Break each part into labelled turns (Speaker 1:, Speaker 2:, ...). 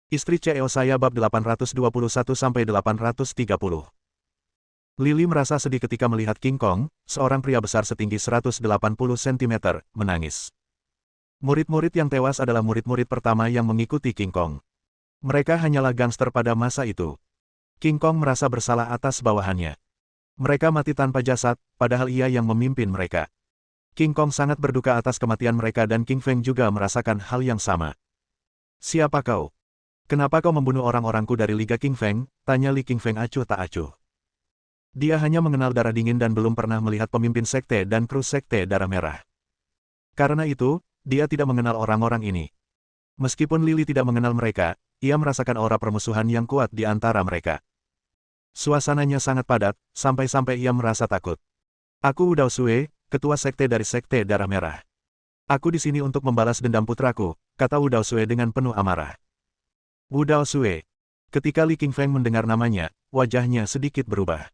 Speaker 1: Istri CEO saya bab 821-830. Lily merasa sedih ketika melihat King Kong, seorang pria besar setinggi 180 cm, menangis. Murid-murid yang tewas adalah murid-murid pertama yang mengikuti King Kong. Mereka hanyalah gangster pada masa itu. King Kong merasa bersalah atas bawahannya. Mereka mati tanpa jasad, padahal ia yang memimpin mereka. King Kong sangat berduka atas kematian mereka dan King Feng juga merasakan hal yang sama. "Siapa kau? Kenapa kau membunuh orang-orangku dari Liga King Feng?" tanya Li King Feng acuh tak acuh. Dia hanya mengenal darah dingin dan belum pernah melihat pemimpin sekte dan kru sekte darah merah. Karena itu, dia tidak mengenal orang-orang ini. Meskipun Lily tidak mengenal mereka, ia merasakan aura permusuhan yang kuat di antara mereka. Suasananya sangat padat, sampai-sampai ia merasa takut. "Aku Wu Daosue, ketua sekte dari sekte darah merah. Aku di sini untuk membalas dendam putraku," kata Wu Daosue dengan penuh amarah. Wu Daosue. Ketika Li King Feng mendengar namanya, wajahnya sedikit berubah.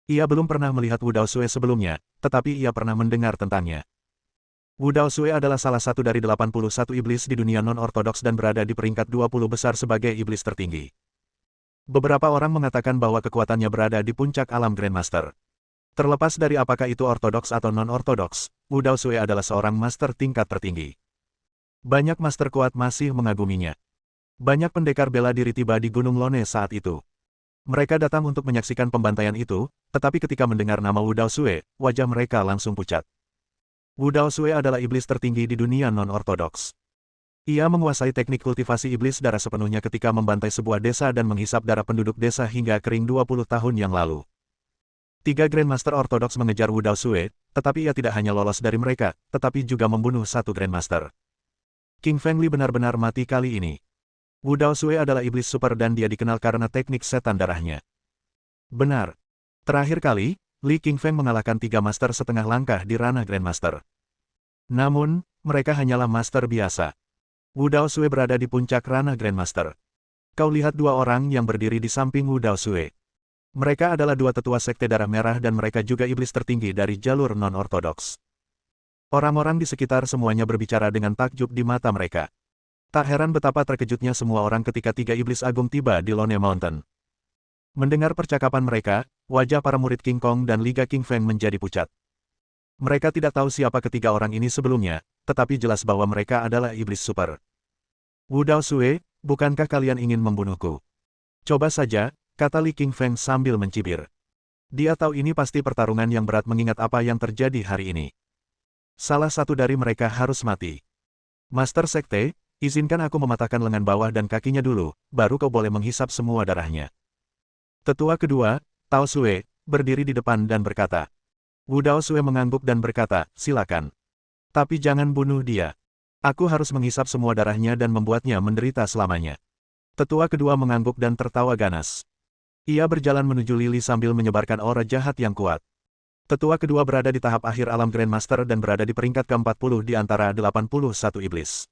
Speaker 1: Ia belum pernah melihat Wu Daosue sebelumnya, tetapi ia pernah mendengar tentangnya. Wu Daosue adalah salah satu dari 81 iblis di dunia non-ortodoks dan berada di peringkat 20 besar sebagai iblis tertinggi. Beberapa orang mengatakan bahwa kekuatannya berada di puncak alam Grandmaster. Terlepas dari apakah itu ortodoks atau non-ortodoks, Wu Daosue adalah seorang master tingkat tertinggi. Banyak master kuat masih mengaguminya. Banyak pendekar bela diri tiba di Gunung Lone saat itu. Mereka datang untuk menyaksikan pembantaian itu, tetapi ketika mendengar nama Wu Daosue, wajah mereka langsung pucat. Wu Daosue adalah iblis tertinggi di dunia non-ortodoks. Ia menguasai teknik kultivasi iblis darah sepenuhnya ketika membantai sebuah desa dan menghisap darah penduduk desa hingga kering 20 tahun yang lalu. 3 Grandmaster ortodoks mengejar Wu Daosue, tetapi ia tidak hanya lolos dari mereka, tetapi juga membunuh 1 Grandmaster. King Feng Li benar-benar mati kali ini. Wu Daosue adalah iblis super dan dia dikenal karena teknik setan darahnya. Benar. Terakhir kali, Li King Feng mengalahkan 3 master setengah langkah di ranah Grandmaster. Namun, mereka hanyalah master biasa. Wu Daosue berada di puncak ranah Grandmaster. Kau lihat 2 orang yang berdiri di samping Wu Daosue. Mereka adalah 2 tetua sekte darah merah dan mereka juga iblis tertinggi dari jalur non-ortodoks. Orang-orang di sekitar semuanya berbicara dengan takjub di mata mereka. Tak heran betapa terkejutnya semua orang ketika 3 iblis agung tiba di Lone Mountain. Mendengar percakapan mereka, wajah para murid King Kong dan Liga King Feng menjadi pucat. Mereka tidak tahu siapa ketiga orang ini sebelumnya, tetapi jelas bahwa mereka adalah iblis super. "Wu Daosue, bukankah kalian ingin membunuhku?" "Coba saja," kata Li King Feng sambil mencibir. Dia tahu ini pasti pertarungan yang berat mengingat apa yang terjadi hari ini. Salah satu dari mereka harus mati. "Master Sekte, izinkan aku mematahkan lengan bawah dan kakinya dulu, baru kau boleh menghisap semua darahnya." Tetua kedua, Tao Sue, berdiri di depan dan berkata. Wu Daosue mengangguk dan berkata, "Silakan. Tapi jangan bunuh dia. Aku harus menghisap semua darahnya dan membuatnya menderita selamanya." Tetua kedua mengangguk dan tertawa ganas. Ia berjalan menuju Lily sambil menyebarkan aura jahat yang kuat. Tetua kedua berada di tahap akhir alam Grandmaster dan berada di peringkat ke-40 di antara 81 iblis.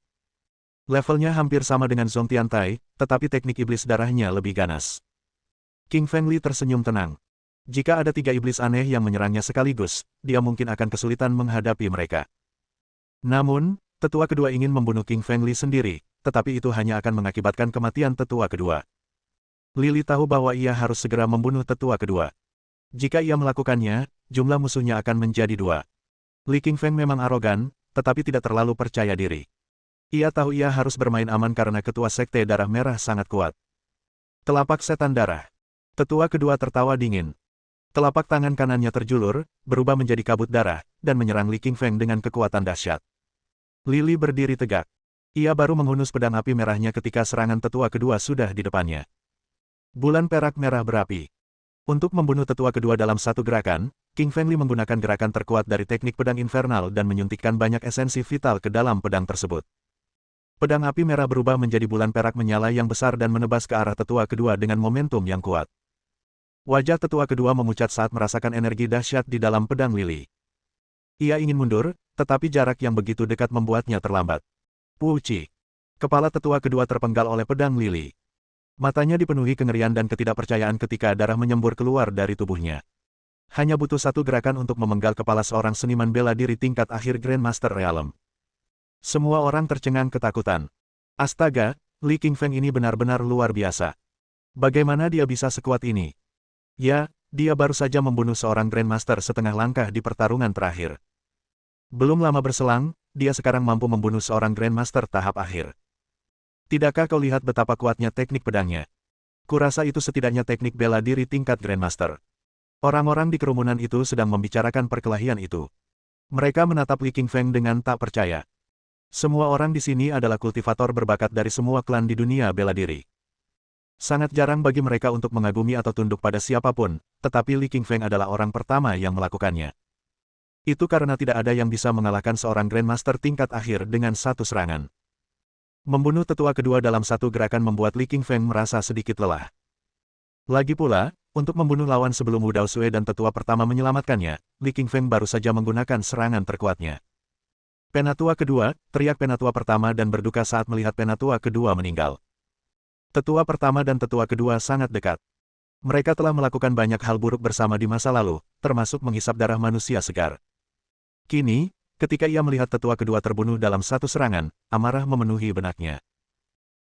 Speaker 1: Levelnya hampir sama dengan Zhong Tiantai, tetapi teknik iblis darahnya lebih ganas. King Feng Li tersenyum tenang. Jika ada 3 iblis aneh yang menyerangnya sekaligus, dia mungkin akan kesulitan menghadapi mereka. Namun, tetua kedua ingin membunuh King Feng Li sendiri, tetapi itu hanya akan mengakibatkan kematian tetua kedua. Lily tahu bahwa ia harus segera membunuh tetua kedua. Jika ia melakukannya, jumlah musuhnya akan menjadi 2. Li King Feng memang arogan, tetapi tidak terlalu percaya diri. Ia tahu ia harus bermain aman karena ketua sekte darah merah sangat kuat. Telapak setan darah. Tetua kedua tertawa dingin. Telapak tangan kanannya terjulur, berubah menjadi kabut darah, dan menyerang Li King Feng dengan kekuatan dahsyat. Lily berdiri tegak. Ia baru menghunus pedang api merahnya ketika serangan tetua kedua sudah di depannya. Bulan perak merah berapi. Untuk membunuh tetua kedua dalam satu gerakan, King Feng Li menggunakan gerakan terkuat dari teknik pedang infernal dan menyuntikkan banyak esensi vital ke dalam pedang tersebut. Pedang api merah berubah menjadi bulan perak menyala yang besar dan menebas ke arah tetua kedua dengan momentum yang kuat. Wajah tetua kedua memucat saat merasakan energi dahsyat di dalam pedang Lily. Ia ingin mundur, tetapi jarak yang begitu dekat membuatnya terlambat. Puci. Kepala tetua kedua terpenggal oleh pedang Lily. Matanya dipenuhi kengerian dan ketidakpercayaan ketika darah menyembur keluar dari tubuhnya. Hanya butuh 1 gerakan untuk memenggal kepala seorang seniman bela diri tingkat akhir Grandmaster Realm. Semua orang tercengang ketakutan. Astaga, Li Qingfeng ini benar-benar luar biasa. Bagaimana dia bisa sekuat ini? Ya, dia baru saja membunuh seorang Grandmaster setengah langkah di pertarungan terakhir. Belum lama berselang, dia sekarang mampu membunuh seorang Grandmaster tahap akhir. Tidakkah kau lihat betapa kuatnya teknik pedangnya? Kurasa itu setidaknya teknik bela diri tingkat Grandmaster. Orang-orang di kerumunan itu sedang membicarakan perkelahian itu. Mereka menatap Li Qingfeng dengan tak percaya. Semua orang di sini adalah kultivator berbakat dari semua klan di dunia bela diri. Sangat jarang bagi mereka untuk mengagumi atau tunduk pada siapapun, tetapi Li Qingfeng adalah orang pertama yang melakukannya. Itu karena tidak ada yang bisa mengalahkan seorang Grandmaster tingkat akhir dengan satu serangan. Membunuh tetua kedua dalam satu gerakan membuat Li Qingfeng merasa sedikit lelah. Lagi pula, untuk membunuh lawan sebelum Wu Daosue dan tetua pertama menyelamatkannya, Li Qingfeng baru saja menggunakan serangan terkuatnya. Penatua kedua, teriak penatua pertama dan berduka saat melihat penatua kedua meninggal. Tetua pertama dan tetua kedua sangat dekat. Mereka telah melakukan banyak hal buruk bersama di masa lalu, termasuk menghisap darah manusia segar. Kini, ketika ia melihat tetua kedua terbunuh dalam satu serangan, amarah memenuhi benaknya.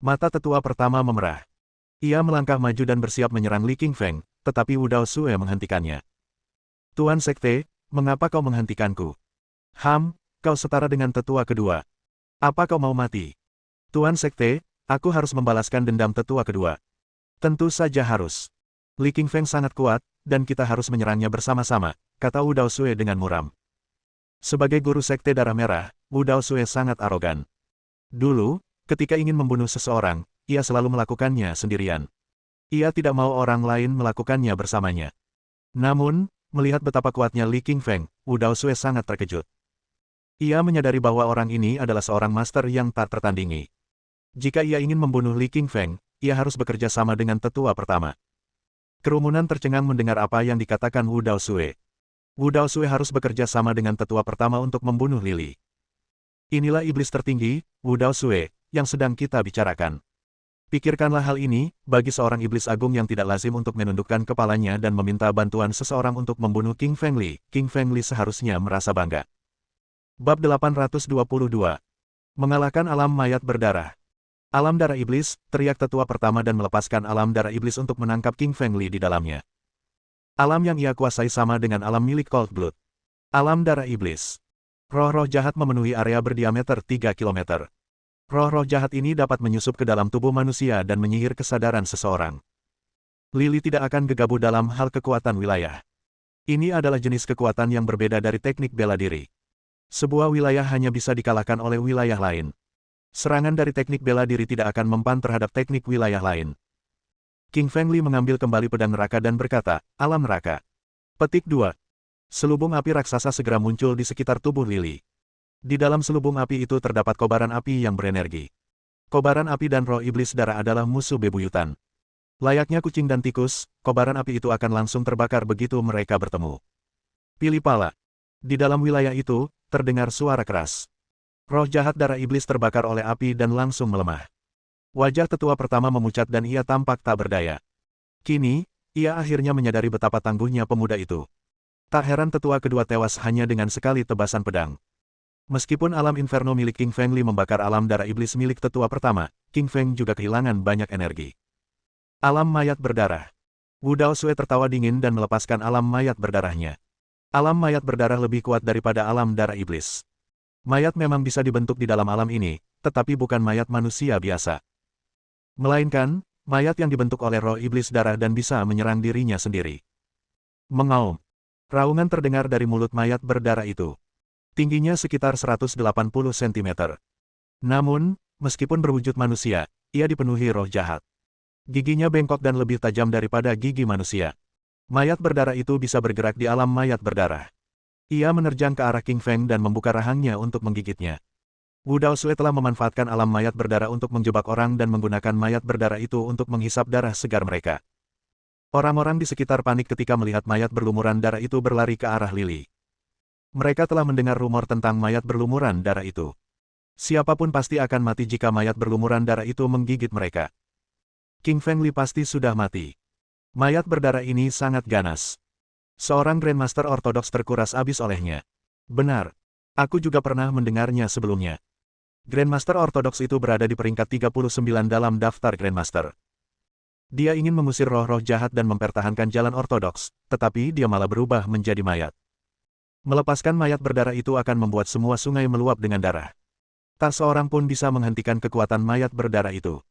Speaker 1: Mata tetua pertama memerah. Ia melangkah maju dan bersiap menyerang Li Qingfeng, tetapi Wu Daosue menghentikannya. Tuan Sekte, mengapa kau menghentikanku? Kau setara dengan tetua kedua. Apa kau mau mati? Tuan Sekte, aku harus membalaskan dendam tetua kedua. Tentu saja harus. Li Qingfeng sangat kuat, dan kita harus menyerangnya bersama-sama, kata Wu Daosue dengan muram. Sebagai guru Sekte Darah Merah, Wu Daosue sangat arogan. Dulu, ketika ingin membunuh seseorang, ia selalu melakukannya sendirian. Ia tidak mau orang lain melakukannya bersamanya. Namun, melihat betapa kuatnya Li Qingfeng, Wu Daosue sangat terkejut. Ia menyadari bahwa orang ini adalah seorang master yang tak tertandingi. Jika ia ingin membunuh Li Qingfeng, ia harus bekerja sama dengan tetua pertama. Kerumunan tercengang mendengar apa yang dikatakan Wu Daosue. Wu Daosue harus bekerja sama dengan tetua pertama untuk membunuh Lili. Inilah iblis tertinggi, Wu Daosue, yang sedang kita bicarakan. Pikirkanlah hal ini, bagi seorang iblis agung yang tidak lazim untuk menundukkan kepalanya dan meminta bantuan seseorang untuk membunuh King Feng Li seharusnya merasa bangga. Bab 822. Mengalahkan alam mayat berdarah. Alam darah iblis, teriak tetua pertama dan melepaskan alam darah iblis untuk menangkap King Feng Li di dalamnya. Alam yang ia kuasai sama dengan alam milik Cold Blood. Alam darah iblis. Roh-roh jahat memenuhi area berdiameter 3 km. Roh-roh jahat ini dapat menyusup ke dalam tubuh manusia dan menyihir kesadaran seseorang. Lili tidak akan gegabah dalam hal kekuatan wilayah. Ini adalah jenis kekuatan yang berbeda dari teknik bela diri. Sebuah wilayah hanya bisa dikalahkan oleh wilayah lain. Serangan dari teknik bela diri tidak akan mempan terhadap teknik wilayah lain. King Feng Li mengambil kembali pedang neraka dan berkata, alam neraka. Petik 2. Selubung api raksasa segera muncul di sekitar tubuh Lili. Di dalam selubung api itu terdapat kobaran api yang berenergi. Kobaran api dan roh iblis darah adalah musuh bebuyutan. Layaknya kucing dan tikus, kobaran api itu akan langsung terbakar begitu mereka bertemu. Pilih pala. Di dalam wilayah itu, terdengar suara keras. Roh jahat darah iblis terbakar oleh api dan langsung melemah. Wajah tetua pertama memucat dan ia tampak tak berdaya. Kini, ia akhirnya menyadari betapa tangguhnya pemuda itu. Tak heran tetua kedua tewas hanya dengan sekali tebasan pedang. Meskipun alam inferno milik King Feng Li membakar alam darah iblis milik tetua pertama, King Feng juga kehilangan banyak energi. Alam mayat berdarah. Wu Daosue tertawa dingin dan melepaskan alam mayat berdarahnya. Alam mayat berdarah lebih kuat daripada alam darah iblis. Mayat memang bisa dibentuk di dalam alam ini, tetapi bukan mayat manusia biasa. Melainkan, mayat yang dibentuk oleh roh iblis darah dan bisa menyerang dirinya sendiri. Mengaum. Raungan terdengar dari mulut mayat berdarah itu. Tingginya sekitar 180 cm. Namun, meskipun berwujud manusia, ia dipenuhi roh jahat. Giginya bengkok dan lebih tajam daripada gigi manusia. Mayat berdarah itu bisa bergerak di alam mayat berdarah. Ia menerjang ke arah King Feng dan membuka rahangnya untuk menggigitnya. Wu Daosue telah memanfaatkan alam mayat berdarah untuk menjebak orang dan menggunakan mayat berdarah itu untuk menghisap darah segar mereka. Orang-orang di sekitar panik ketika melihat mayat berlumuran darah itu berlari ke arah Lili. Mereka telah mendengar rumor tentang mayat berlumuran darah itu. Siapapun pasti akan mati jika mayat berlumuran darah itu menggigit mereka. King Feng Li pasti sudah mati. Mayat berdarah ini sangat ganas. Seorang Grandmaster Ortodoks terkuras habis olehnya. Benar. Aku juga pernah mendengarnya sebelumnya. Grandmaster ortodoks itu berada di peringkat 39 dalam daftar Grandmaster. Dia ingin mengusir roh-roh jahat dan mempertahankan jalan ortodoks, tetapi dia malah berubah menjadi mayat. Melepaskan mayat berdarah itu akan membuat semua sungai meluap dengan darah. Tak seorang pun bisa menghentikan kekuatan mayat berdarah itu.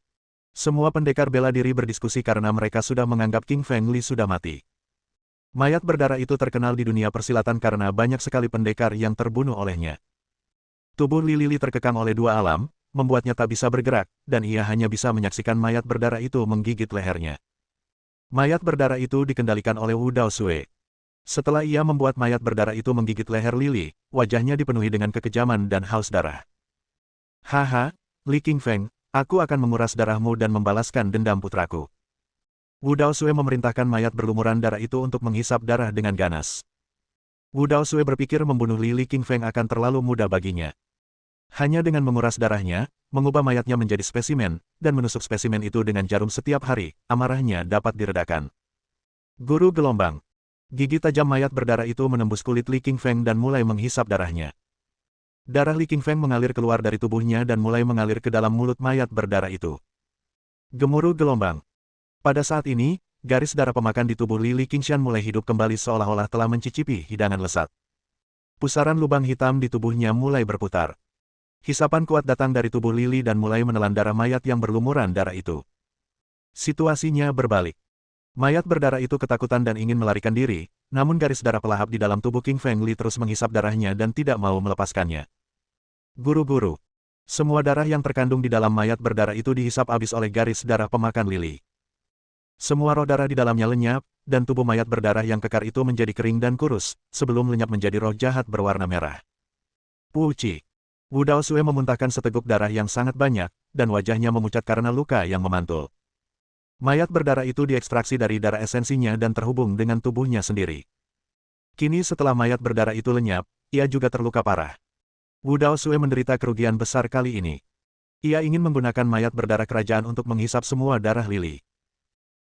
Speaker 1: Semua pendekar bela diri berdiskusi karena mereka sudah menganggap King Feng Li sudah mati. Mayat berdarah itu terkenal di dunia persilatan karena banyak sekali pendekar yang terbunuh olehnya. Tubuh Li Li terkekang oleh dua alam, membuatnya tak bisa bergerak, dan ia hanya bisa menyaksikan mayat berdarah itu menggigit lehernya. Mayat berdarah itu dikendalikan oleh Wu Daosue. Setelah ia membuat mayat berdarah itu menggigit leher Li Li, wajahnya dipenuhi dengan kekejaman dan haus darah. Haha, Li King Feng, aku akan menguras darahmu dan membalaskan dendam putraku. Wu Daosue memerintahkan mayat berlumuran darah itu untuk menghisap darah dengan ganas. Wu Daosue berpikir membunuh Li King Feng akan terlalu mudah baginya. Hanya dengan menguras darahnya, mengubah mayatnya menjadi spesimen, dan menusuk spesimen itu dengan jarum setiap hari, amarahnya dapat diredakan. Guru gelombang. Gigi tajam mayat berdarah itu menembus kulit Li King Feng dan mulai menghisap darahnya. Darah Li King Feng mengalir keluar dari tubuhnya dan mulai mengalir ke dalam mulut mayat berdarah itu. Gemuruh gelombang. Pada saat ini, garis darah pemakan di tubuh Li Qingshan mulai hidup kembali seolah-olah telah mencicipi hidangan lesat. Pusaran lubang hitam di tubuhnya mulai berputar. Hisapan kuat datang dari tubuh Li dan mulai menelan darah mayat yang berlumuran darah itu. Situasinya berbalik. Mayat berdarah itu ketakutan dan ingin melarikan diri, namun garis darah pelahap di dalam tubuh King Feng Li terus menghisap darahnya dan tidak mau melepaskannya. Guru-guru. Semua darah yang terkandung di dalam mayat berdarah itu dihisap habis oleh garis darah pemakan Li. Semua roh darah di dalamnya lenyap, dan tubuh mayat berdarah yang kekar itu menjadi kering dan kurus, sebelum lenyap menjadi roh jahat berwarna merah. Puci. Wu Daosue memuntahkan seteguk darah yang sangat banyak, dan wajahnya memucat karena luka yang memantul. Mayat berdarah itu diekstraksi dari darah esensinya dan terhubung dengan tubuhnya sendiri. Kini setelah mayat berdarah itu lenyap, ia juga terluka parah. Wu Daosue menderita kerugian besar kali ini. Ia ingin menggunakan mayat berdarah kerajaan untuk menghisap semua darah Li.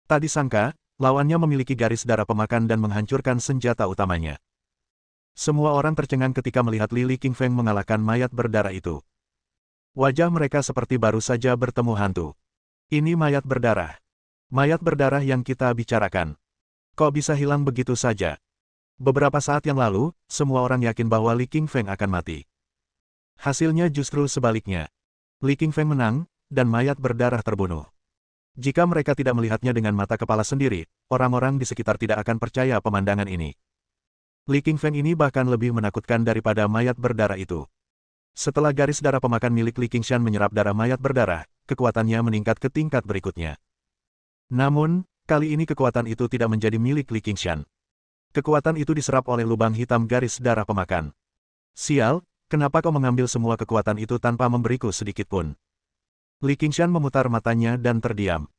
Speaker 1: Tak disangka, lawannya memiliki garis darah pemakan dan menghancurkan senjata utamanya. Semua orang tercengang ketika melihat Li King Feng mengalahkan mayat berdarah itu. Wajah mereka seperti baru saja bertemu hantu. Ini mayat berdarah. Mayat berdarah yang kita bicarakan. Kok bisa hilang begitu saja? Beberapa saat yang lalu, semua orang yakin bahwa Li King Feng akan mati. Hasilnya justru sebaliknya. Li King Feng menang, dan mayat berdarah terbunuh. Jika mereka tidak melihatnya dengan mata kepala sendiri, orang-orang di sekitar tidak akan percaya pemandangan ini. Li King Feng ini bahkan lebih menakutkan daripada mayat berdarah itu. Setelah garis darah pemakan milik Li Qingshan menyerap darah mayat berdarah, kekuatannya meningkat ke tingkat berikutnya. Namun, kali ini kekuatan itu tidak menjadi milik Li Qingshan. Kekuatan itu diserap oleh lubang hitam garis darah pemakan. Sial, kenapa kau mengambil semua kekuatan itu tanpa memberiku sedikit pun? Li Qingshan memutar matanya dan terdiam.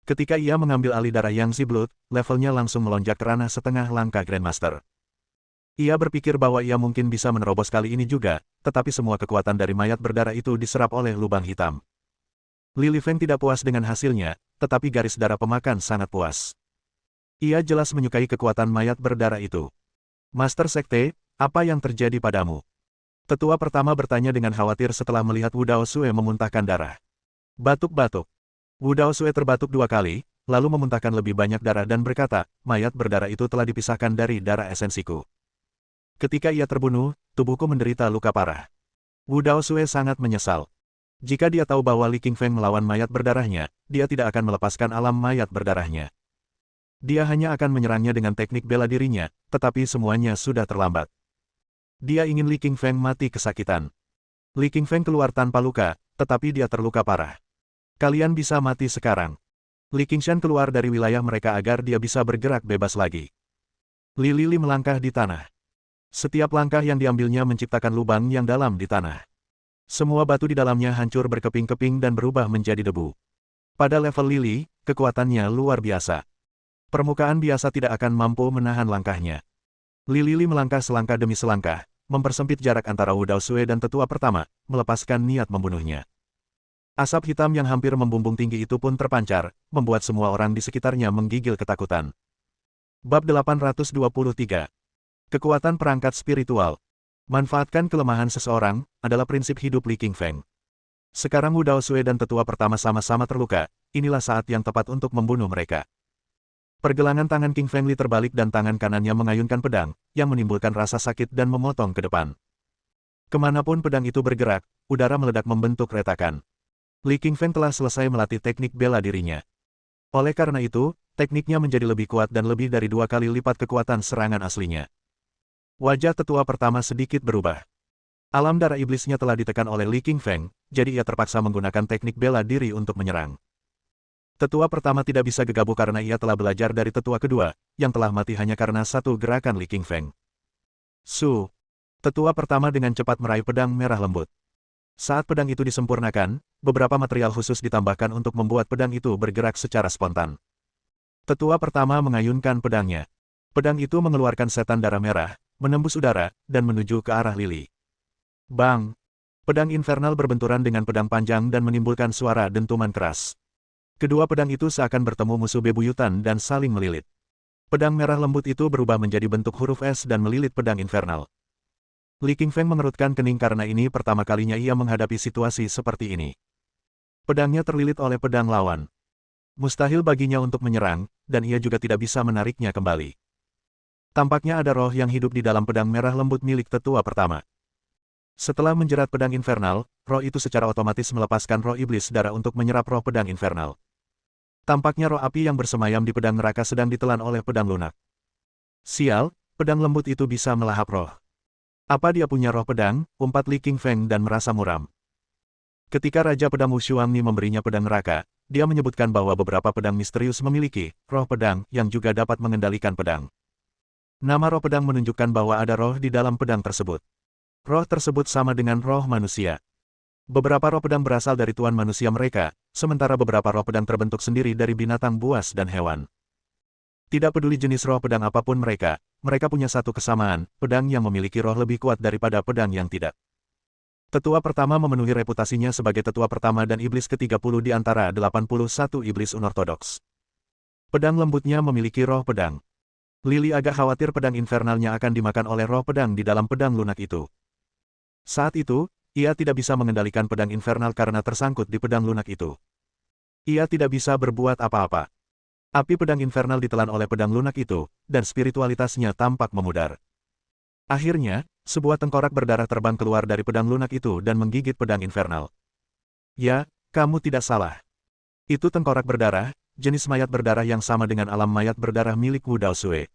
Speaker 1: Ketika ia mengambil alih darah Yang Blood, levelnya langsung melonjak ke ranah setengah langkah Grandmaster. Ia berpikir bahwa ia mungkin bisa menerobos kali ini juga, tetapi semua kekuatan dari mayat berdarah itu diserap oleh lubang hitam. Li Feng tidak puas dengan hasilnya, tetapi garis darah pemakan sangat puas. Ia jelas menyukai kekuatan mayat berdarah itu. Master Sekte, apa yang terjadi padamu? Tetua pertama bertanya dengan khawatir setelah melihat Wu Daosue memuntahkan darah. Batuk-batuk. Wu Daosue terbatuk 2 kali, lalu memuntahkan lebih banyak darah dan berkata, mayat berdarah itu telah dipisahkan dari darah esensiku. Ketika ia terbunuh, tubuhku menderita luka parah. Wu Daosue sangat menyesal. Jika dia tahu bahwa Li King Feng melawan mayat berdarahnya, dia tidak akan melepaskan alam mayat berdarahnya. Dia hanya akan menyerangnya dengan teknik bela dirinya, tetapi semuanya sudah terlambat. Dia ingin Li King Feng mati kesakitan. Li King Feng keluar tanpa luka, tetapi dia terluka parah. Kalian bisa mati sekarang. Li Qingshan keluar dari wilayah mereka agar dia bisa bergerak bebas lagi. Li melangkah di tanah. Setiap langkah yang diambilnya menciptakan lubang yang dalam di tanah. Semua batu di dalamnya hancur berkeping-keping dan berubah menjadi debu. Pada level Li, kekuatannya luar biasa. Permukaan biasa tidak akan mampu menahan langkahnya. Li melangkah selangkah demi selangkah, mempersempit jarak antara Wu Daosue dan tetua pertama, melepaskan niat membunuhnya. Asap hitam yang hampir membumbung tinggi itu pun terpancar, membuat semua orang di sekitarnya menggigil ketakutan. Bab 823. Kekuatan perangkat spiritual. Manfaatkan kelemahan seseorang, adalah prinsip hidup Li Qingfeng. Sekarang Wu Daosue dan tetua pertama sama-sama terluka, inilah saat yang tepat untuk membunuh mereka. Pergelangan tangan King Feng Li terbalik dan tangan kanannya mengayunkan pedang, yang menimbulkan rasa sakit dan memotong ke depan. Kemanapun pedang itu bergerak, udara meledak membentuk retakan. Li Qingfeng telah selesai melatih teknik bela dirinya. Oleh karena itu, tekniknya menjadi lebih kuat dan lebih dari 2 kali lipat kekuatan serangan aslinya. Wajah tetua pertama sedikit berubah. Alam darah iblisnya telah ditekan oleh Li Qingfeng, jadi ia terpaksa menggunakan teknik bela diri untuk menyerang. Tetua pertama tidak bisa gegabah karena ia telah belajar dari tetua kedua, yang telah mati hanya karena satu gerakan Li Qingfeng. Su. Tetua pertama dengan cepat meraih pedang merah lembut. Saat pedang itu disempurnakan, beberapa material khusus ditambahkan untuk membuat pedang itu bergerak secara spontan. Tetua pertama mengayunkan pedangnya. Pedang itu mengeluarkan setan darah merah, menembus udara, dan menuju ke arah Lili. Bang! Pedang infernal berbenturan dengan pedang panjang dan menimbulkan suara dentuman keras. Kedua pedang itu seakan bertemu musuh bebuyutan dan saling melilit. Pedang merah lembut itu berubah menjadi bentuk huruf S dan melilit pedang infernal. Li Qingfeng mengerutkan kening karena ini pertama kalinya ia menghadapi situasi seperti ini. Pedangnya terlilit oleh pedang lawan. Mustahil baginya untuk menyerang, dan ia juga tidak bisa menariknya kembali. Tampaknya ada roh yang hidup di dalam pedang merah lembut milik tetua pertama. Setelah menjerat pedang infernal, roh itu secara otomatis melepaskan roh iblis darah untuk menyerap roh pedang infernal. Tampaknya roh api yang bersemayam di pedang neraka sedang ditelan oleh pedang lunak. Sial, pedang lembut itu bisa melahap roh. Apa dia punya roh pedang? Umpat Li Qingfeng dan merasa muram. Ketika Raja Pedang Wu Xuangni memberinya pedang neraka, dia menyebutkan bahwa beberapa pedang misterius memiliki roh pedang yang juga dapat mengendalikan pedang. Nama roh pedang menunjukkan bahwa ada roh di dalam pedang tersebut. Roh tersebut sama dengan roh manusia. Beberapa roh pedang berasal dari tuan manusia mereka, sementara beberapa roh pedang terbentuk sendiri dari binatang buas dan hewan. Tidak peduli jenis roh pedang apapun mereka punya satu kesamaan, pedang yang memiliki roh lebih kuat daripada pedang yang tidak. Tetua pertama memenuhi reputasinya sebagai tetua pertama dan iblis ke-30 di antara 81 iblis unortodoks. Pedang lembutnya memiliki roh pedang. Lili agak khawatir pedang infernalnya akan dimakan oleh roh pedang di dalam pedang lunak itu. Saat itu, ia tidak bisa mengendalikan pedang infernal karena tersangkut di pedang lunak itu. Ia tidak bisa berbuat apa-apa. Api pedang infernal ditelan oleh pedang lunak itu, dan spiritualitasnya tampak memudar. Akhirnya, sebuah tengkorak berdarah terbang keluar dari pedang lunak itu dan menggigit pedang infernal. Ya, kamu tidak salah. Itu tengkorak berdarah, jenis mayat berdarah yang sama dengan alam mayat berdarah milik Wu Daosue.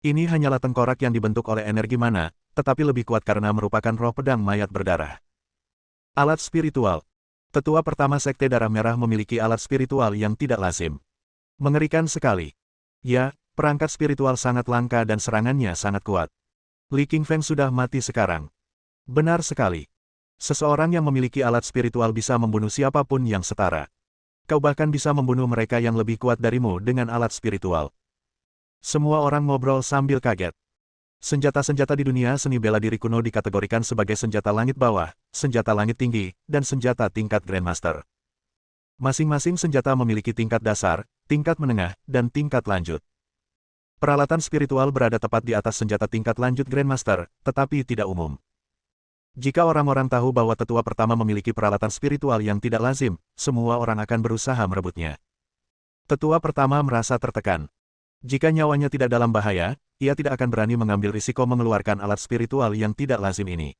Speaker 1: Ini hanyalah tengkorak yang dibentuk oleh energi mana, tetapi lebih kuat karena merupakan roh pedang mayat berdarah. Alat spiritual. Tetua pertama Sekte Darah Merah memiliki alat spiritual yang tidak lazim. Mengerikan sekali. Ya, perangkat spiritual sangat langka dan serangannya sangat kuat. Li Qingfeng sudah mati sekarang. Benar sekali. Seseorang yang memiliki alat spiritual bisa membunuh siapapun yang setara. Kau bahkan bisa membunuh mereka yang lebih kuat darimu dengan alat spiritual. Semua orang ngobrol sambil kaget. Senjata-senjata di dunia seni bela diri kuno dikategorikan sebagai senjata langit bawah, senjata langit tinggi, dan senjata tingkat Grandmaster. Masing-masing senjata memiliki tingkat dasar, tingkat menengah, dan tingkat lanjut. Peralatan spiritual berada tepat di atas senjata tingkat lanjut Grandmaster, tetapi tidak umum. Jika orang-orang tahu bahwa tetua pertama memiliki peralatan spiritual yang tidak lazim, semua orang akan berusaha merebutnya. Tetua pertama merasa tertekan. Jika nyawanya tidak dalam bahaya, ia tidak akan berani mengambil risiko mengeluarkan alat spiritual yang tidak lazim ini.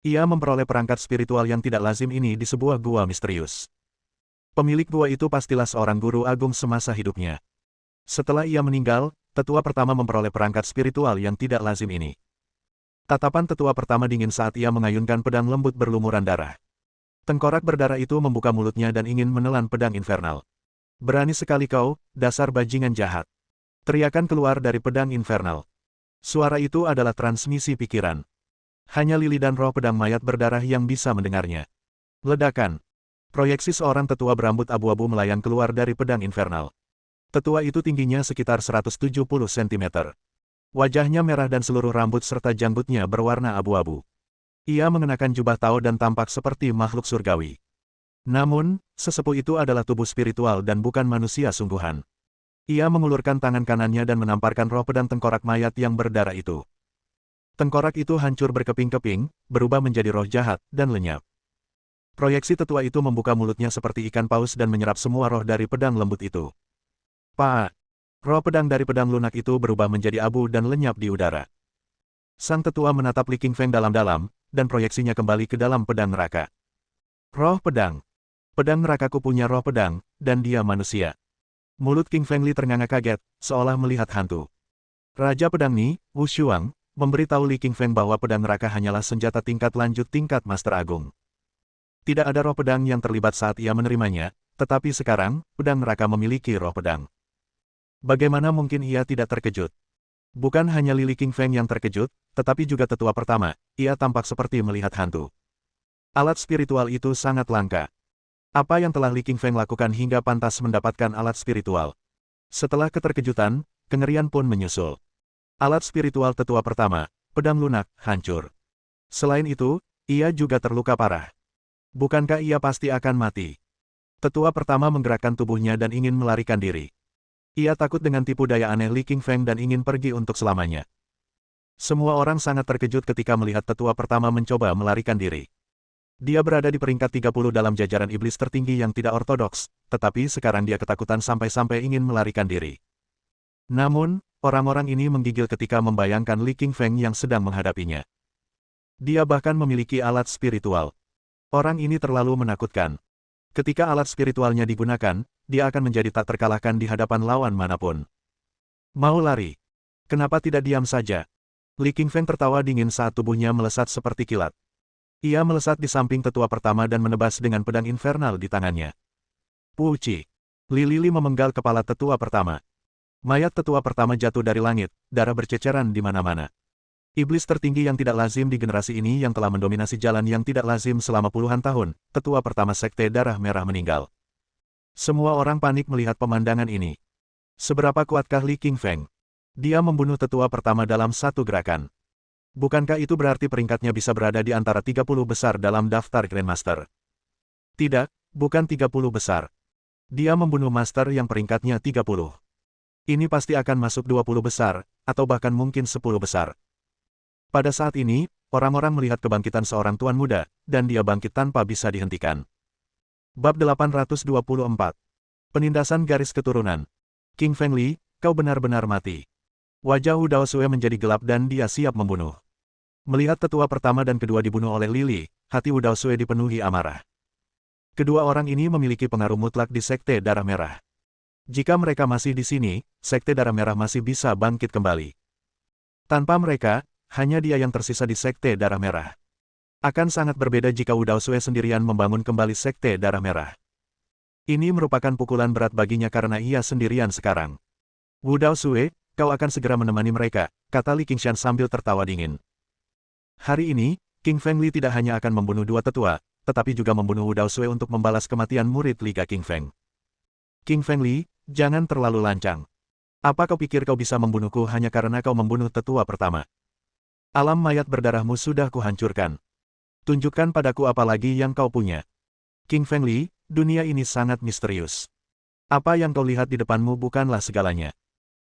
Speaker 1: Ia memperoleh perangkat spiritual yang tidak lazim ini di sebuah gua misterius. Pemilik gua itu pastilah seorang guru agung semasa hidupnya. Setelah ia meninggal, tetua pertama memperoleh perangkat spiritual yang tidak lazim ini. Tatapan tetua pertama dingin saat ia mengayunkan pedang lembut berlumuran darah. Tengkorak berdarah itu membuka mulutnya dan ingin menelan pedang infernal. Berani sekali kau, dasar bajingan jahat. Teriakan keluar dari pedang infernal. Suara itu adalah transmisi pikiran. Hanya Lili dan roh pedang mayat berdarah yang bisa mendengarnya. Ledakan. Proyeksi seorang tetua berambut abu-abu melayang keluar dari pedang infernal. Tetua itu tingginya sekitar 170 cm. Wajahnya merah dan seluruh rambut serta janggutnya berwarna abu-abu. Ia mengenakan jubah Tao dan tampak seperti makhluk surgawi. Namun, sesepuh itu adalah tubuh spiritual dan bukan manusia sungguhan. Ia mengulurkan tangan kanannya dan menamparkan roh pedang tengkorak mayat yang berdarah itu. Tengkorak itu hancur berkeping-keping, berubah menjadi roh jahat, dan lenyap. Proyeksi tetua itu membuka mulutnya seperti ikan paus dan menyerap semua roh dari pedang lembut itu. Pak! Roh pedang dari pedang lunak itu berubah menjadi abu dan lenyap di udara. Sang tetua menatap Li Qingfeng dalam-dalam, dan proyeksinya kembali ke dalam pedang neraka. Roh pedang. Pedang nerakaku punya roh pedang, dan dia manusia. Mulut King Feng Li ternganga kaget, seolah melihat hantu. Raja Pedang Ni, Wu Shuang, memberitahu Li Qingfeng bahwa pedang neraka hanyalah senjata tingkat lanjut tingkat Master Agung. Tidak ada roh pedang yang terlibat saat ia menerimanya, tetapi sekarang, pedang neraka memiliki roh pedang. Bagaimana mungkin ia tidak terkejut? Bukan hanya Li Qingfeng yang terkejut, tetapi juga tetua pertama, ia tampak seperti melihat hantu. Alat spiritual itu sangat langka. Apa yang telah Li Qingfeng lakukan hingga pantas mendapatkan alat spiritual? Setelah keterkejutan, kengerian pun menyusul. Alat spiritual tetua pertama, pedang lunak, hancur. Selain itu, ia juga terluka parah. Bukankah ia pasti akan mati? Tetua pertama menggerakkan tubuhnya dan ingin melarikan diri. Ia takut dengan tipu daya aneh Li Qingfeng dan ingin pergi untuk selamanya. Semua orang sangat terkejut ketika melihat tetua pertama mencoba melarikan diri. Dia berada di peringkat 30 dalam jajaran iblis tertinggi yang tidak ortodoks, tetapi sekarang dia ketakutan sampai-sampai ingin melarikan diri. Namun, orang-orang ini menggigil ketika membayangkan Li Qingfeng yang sedang menghadapinya. Dia bahkan memiliki alat spiritual. Orang ini terlalu menakutkan. Ketika alat spiritualnya digunakan, dia akan menjadi tak terkalahkan di hadapan lawan manapun. Mau lari? Kenapa tidak diam saja? Li Qingfeng tertawa dingin saat tubuhnya melesat seperti kilat. Ia melesat di samping tetua pertama dan menebas dengan pedang infernal di tangannya. Puci! Li Lili memenggal kepala tetua pertama. Mayat tetua pertama jatuh dari langit, darah berceceran di mana-mana. Iblis tertinggi yang tidak lazim di generasi ini yang telah mendominasi jalan yang tidak lazim selama puluhan tahun, tetua pertama Sekte Darah Merah meninggal. Semua orang panik melihat pemandangan ini. Seberapa kuatkah Li Qingfeng? Dia membunuh tetua pertama dalam satu gerakan. Bukankah itu berarti peringkatnya bisa berada di antara 30 besar dalam daftar Grandmaster? Tidak, bukan 30 besar. Dia membunuh Master yang peringkatnya 30. Ini pasti akan masuk 20 besar, atau bahkan mungkin 10 besar. Pada saat ini, orang-orang melihat kebangkitan seorang tuan muda, dan dia bangkit tanpa bisa dihentikan. Bab 824. Penindasan garis keturunan. King Feng Li, kau benar-benar mati. Wajah Wu Daosue menjadi gelap dan dia siap membunuh. Melihat tetua pertama dan kedua dibunuh oleh Li Li, hati Wu Daosue dipenuhi amarah. Kedua orang ini memiliki pengaruh mutlak di Sekte Darah Merah. Jika mereka masih di sini, Sekte Darah Merah masih bisa bangkit kembali. Tanpa mereka, hanya dia yang tersisa di Sekte Darah Merah. Akan sangat berbeda jika Wu Daosue sendirian membangun kembali Sekte Darah Merah. Ini merupakan pukulan berat baginya karena ia sendirian sekarang. Wu Daosue, kau akan segera menemani mereka, kata Li Qingshan sambil tertawa dingin. Hari ini, King Feng Li tidak hanya akan membunuh dua tetua, tetapi juga membunuh Wu Daosue untuk membalas kematian murid Liga King Feng. King Feng Li, jangan terlalu lancang. Apa kau pikir kau bisa membunuhku hanya karena kau membunuh tetua pertama? Alam mayat berdarahmu sudah kuhancurkan. Tunjukkan padaku apa lagi yang kau punya. King Feng Li, dunia ini sangat misterius. Apa yang kau lihat di depanmu bukanlah segalanya.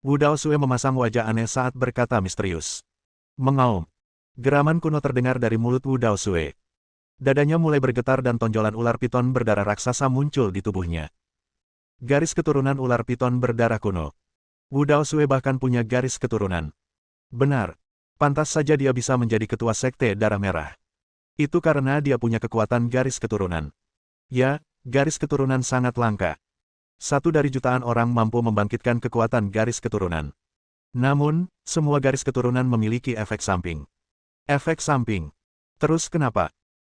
Speaker 1: Wu Daosue memasang wajah aneh saat berkata misterius. Mengaum. Geraman kuno terdengar dari mulut Wu Daosue. Dadanya mulai bergetar dan tonjolan ular piton berdarah raksasa muncul di tubuhnya. Garis keturunan ular piton berdarah kuno. Wu Daosue bahkan punya garis keturunan. Benar. Pantas saja dia bisa menjadi ketua Sekte Darah Merah. Itu karena dia punya kekuatan garis keturunan. Ya, garis keturunan sangat langka. Satu dari jutaan orang mampu membangkitkan kekuatan garis keturunan. Namun, semua garis keturunan memiliki efek samping. Efek samping. Terus kenapa?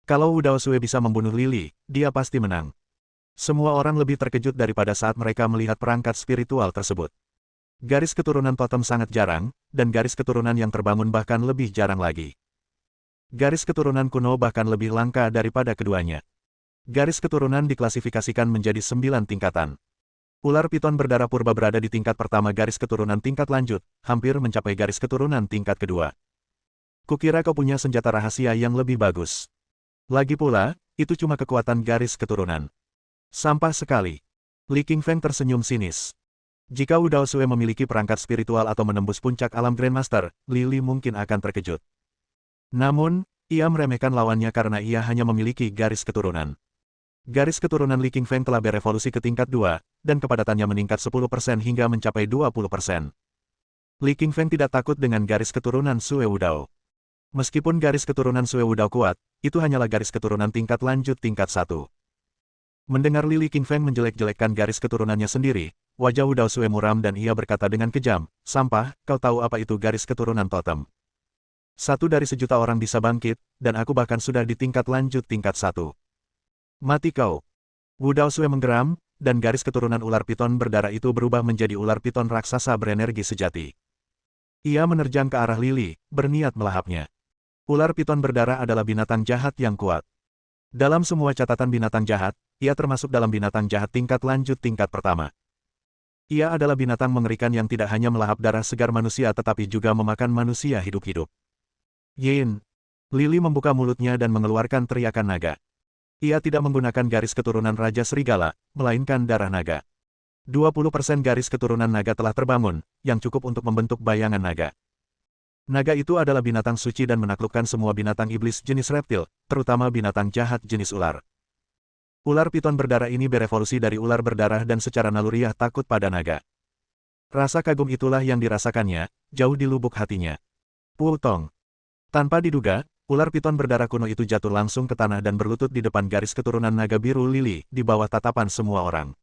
Speaker 1: Kalau Wu Daosue bisa membunuh Li Li, dia pasti menang. Semua orang lebih terkejut daripada saat mereka melihat perangkat spiritual tersebut. Garis keturunan totem sangat jarang, dan garis keturunan yang terbangun bahkan lebih jarang lagi. Garis keturunan kuno bahkan lebih langka daripada keduanya. Garis keturunan diklasifikasikan menjadi 9 tingkatan. Ular piton berdarah purba berada di tingkat pertama garis keturunan tingkat lanjut, hampir mencapai garis keturunan tingkat kedua. Kukira kau punya senjata rahasia yang lebih bagus. Lagi pula, itu cuma kekuatan garis keturunan. Sampah sekali. Li Qingfeng tersenyum sinis. Jika Wu Daosue memiliki perangkat spiritual atau menembus puncak alam Grandmaster, Li Li mungkin akan terkejut. Namun, ia meremehkan lawannya karena ia hanya memiliki garis keturunan. Garis keturunan Li Qingfeng telah berevolusi ke tingkat 2, dan kepadatannya meningkat 10% hingga mencapai 20%. Li Qingfeng tidak takut dengan garis keturunan Sue Wudao. Meskipun garis keturunan Sue Wudao kuat, itu hanyalah garis keturunan tingkat lanjut tingkat 1. Mendengar Li Qingfeng menjelek-jelekkan garis keturunannya sendiri, wajah Wudao Sue muram dan ia berkata dengan kejam, "Sampah, kau tahu apa itu garis keturunan totem? Satu dari sejuta orang bisa bangkit, dan aku bahkan sudah di tingkat lanjut tingkat 1. Mati kau." Wudao Sue menggeram, dan garis keturunan ular piton berdarah itu berubah menjadi ular piton raksasa berenergi sejati. Ia menerjang ke arah Lili, berniat melahapnya. Ular piton berdarah adalah binatang jahat yang kuat. Dalam semua catatan binatang jahat, ia termasuk dalam binatang jahat tingkat lanjut tingkat pertama. Ia adalah binatang mengerikan yang tidak hanya melahap darah segar manusia tetapi juga memakan manusia hidup-hidup. Yin. Lili membuka mulutnya dan mengeluarkan teriakan naga. Ia tidak menggunakan garis keturunan Raja Serigala, melainkan darah naga. 20% garis keturunan naga telah terbangun, yang cukup untuk membentuk bayangan naga. Naga itu adalah binatang suci dan menaklukkan semua binatang iblis jenis reptil, terutama binatang jahat jenis ular. Ular piton berdarah ini berevolusi dari ular berdarah dan secara naluriah takut pada naga. Rasa kagum itulah yang dirasakannya, jauh di lubuk hatinya. Putong. Tanpa diduga, ular piton berdarah kuno itu jatuh langsung ke tanah dan berlutut di depan garis keturunan naga biru Lili, di bawah tatapan semua orang.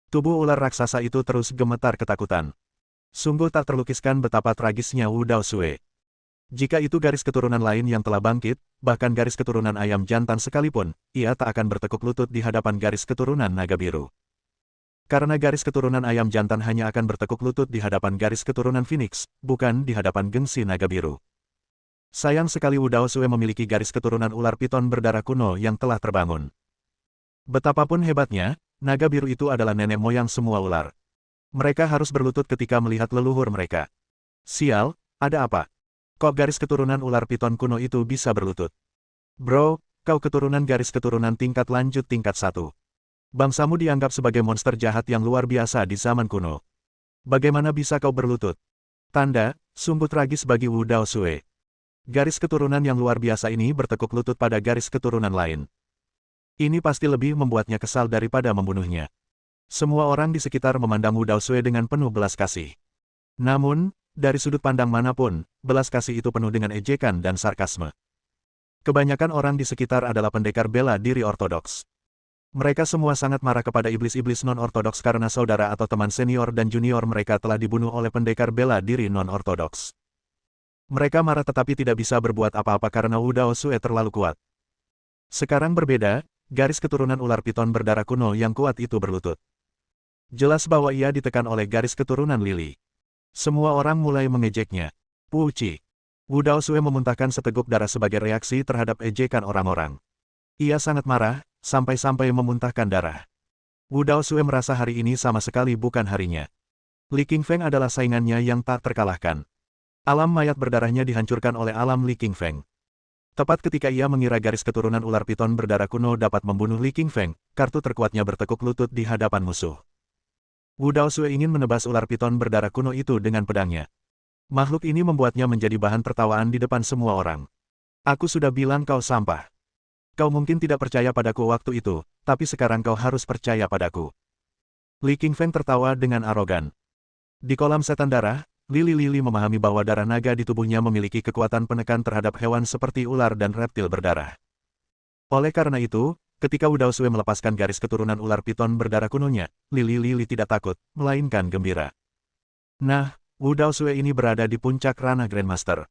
Speaker 1: Tubuh ular raksasa itu terus gemetar ketakutan. Sungguh tak terlukiskan betapa tragisnya Wudao Sue. Jika itu garis keturunan lain yang telah bangkit, bahkan garis keturunan ayam jantan sekalipun, ia tak akan bertekuk lutut di hadapan garis keturunan naga biru. Karena garis keturunan ayam jantan hanya akan bertekuk lutut di hadapan garis keturunan Phoenix, bukan di hadapan gengsi naga biru. Sayang sekali Wudao Sue memiliki garis keturunan ular piton berdarah kuno yang telah terbangun. Betapapun hebatnya, naga biru itu adalah nenek moyang semua ular. Mereka harus berlutut ketika melihat leluhur mereka. Sial, ada apa? Kok garis keturunan ular piton kuno itu bisa berlutut? Bro, kau keturunan garis keturunan tingkat lanjut tingkat 1. Bangsamu dianggap sebagai monster jahat yang luar biasa di zaman kuno. Bagaimana bisa kau berlutut? Tanda, sungguh tragis bagi Wudao Sue. Garis keturunan yang luar biasa ini bertekuk lutut pada garis keturunan lain. Ini pasti lebih membuatnya kesal daripada membunuhnya. Semua orang di sekitar memandang Wudao Sue dengan penuh belas kasih. Namun, dari sudut pandang manapun, belas kasih itu penuh dengan ejekan dan sarkasme. Kebanyakan orang di sekitar adalah pendekar bela diri ortodoks. Mereka semua sangat marah kepada iblis-iblis non-ortodoks karena saudara atau teman senior dan junior mereka telah dibunuh oleh pendekar bela diri non-ortodoks. Mereka marah tetapi tidak bisa berbuat apa-apa karena Wudao Sue terlalu kuat. Sekarang berbeda, garis keturunan ular piton berdarah kuno yang kuat itu berlutut. Jelas bahwa ia ditekan oleh garis keturunan Lili. Semua orang mulai mengejeknya. Puci. Wudao Sue memuntahkan seteguk darah sebagai reaksi terhadap ejekan orang-orang. Ia sangat marah, sampai-sampai memuntahkan darah. Wudao Sue merasa hari ini sama sekali bukan harinya. Li Qingfeng adalah saingannya yang tak terkalahkan. Alam mayat berdarahnya dihancurkan oleh alam Li Qingfeng. Tepat ketika ia mengira garis keturunan ular piton berdarah kuno dapat membunuh Li Qingfeng, kartu terkuatnya bertekuk lutut di hadapan musuh. Wudao Sue ingin menebas ular piton berdarah kuno itu dengan pedangnya. Makhluk ini membuatnya menjadi bahan tertawaan di depan semua orang. Aku sudah bilang kau sampah. Kau mungkin tidak percaya padaku waktu itu, tapi sekarang kau harus percaya padaku. Li Qingfeng tertawa dengan arogan. Di kolam setan darah, Lili memahami bahwa darah naga di tubuhnya memiliki kekuatan penekan terhadap hewan seperti ular dan reptil berdarah. Oleh karena itu, ketika Wudao Sue melepaskan garis keturunan ular piton berdarah kunonya, Lili tidak takut, melainkan gembira. Nah, Wudao Sue ini berada di puncak ranah Grandmaster.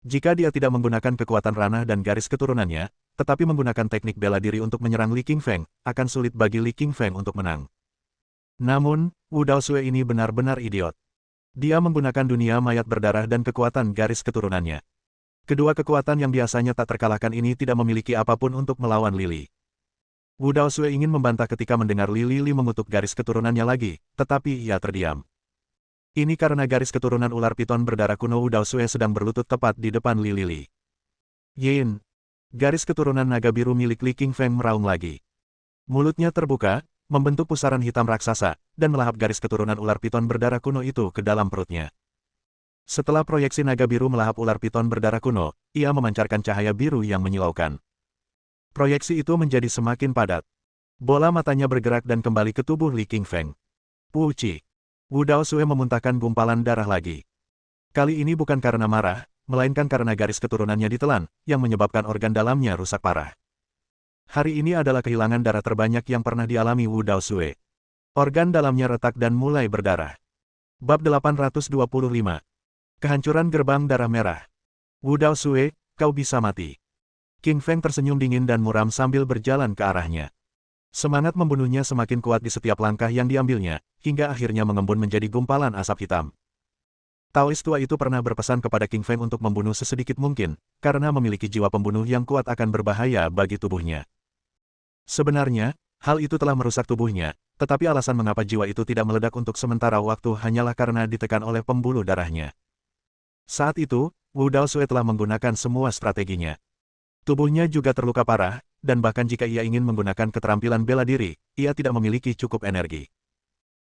Speaker 1: Jika dia tidak menggunakan kekuatan ranah dan garis keturunannya, tetapi menggunakan teknik bela diri untuk menyerang Li Qingfeng, akan sulit bagi Li Qingfeng untuk menang. Namun, Wudao Sue ini benar-benar idiot. Dia menggunakan dunia mayat berdarah dan kekuatan garis keturunannya. Kedua kekuatan yang biasanya tak terkalahkan ini tidak memiliki apapun untuk melawan Lili. Wudao Sue ingin membantah ketika mendengar Lili mengutuk garis keturunannya lagi, tetapi ia terdiam. Ini karena garis keturunan ular piton berdarah kuno Wudao Sue sedang berlutut tepat di depan Lili. Yin. Garis keturunan naga biru milik Li Qingfeng meraung lagi. Mulutnya terbuka, membentuk pusaran hitam raksasa, dan melahap garis keturunan ular piton berdarah kuno itu ke dalam perutnya. Setelah proyeksi naga biru melahap ular piton berdarah kuno, ia memancarkan cahaya biru yang menyilaukan. Proyeksi itu menjadi semakin padat. Bola matanya bergerak dan kembali ke tubuh Li Qingfeng. Puci. Wu Daosue memuntahkan gumpalan darah lagi. Kali ini bukan karena marah, melainkan karena garis keturunannya ditelan, yang menyebabkan organ dalamnya rusak parah. Hari ini adalah kehilangan darah terbanyak yang pernah dialami Wu Daosue. Organ dalamnya retak dan mulai berdarah. Bab 825. Kehancuran gerbang darah merah. Wu Daosue, kau bisa mati. Qingfeng tersenyum dingin dan muram sambil berjalan ke arahnya. Semangat membunuhnya semakin kuat di setiap langkah yang diambilnya, hingga akhirnya mengembun menjadi gumpalan asap hitam. Taois tua itu pernah berpesan kepada Qingfeng untuk membunuh sesedikit mungkin, karena memiliki jiwa pembunuh yang kuat akan berbahaya bagi tubuhnya. Sebenarnya, hal itu telah merusak tubuhnya, tetapi alasan mengapa jiwa itu tidak meledak untuk sementara waktu hanyalah karena ditekan oleh pembuluh darahnya. Saat itu, Wu Daosue telah menggunakan semua strateginya. Tubuhnya juga terluka parah, dan bahkan jika ia ingin menggunakan keterampilan bela diri, ia tidak memiliki cukup energi.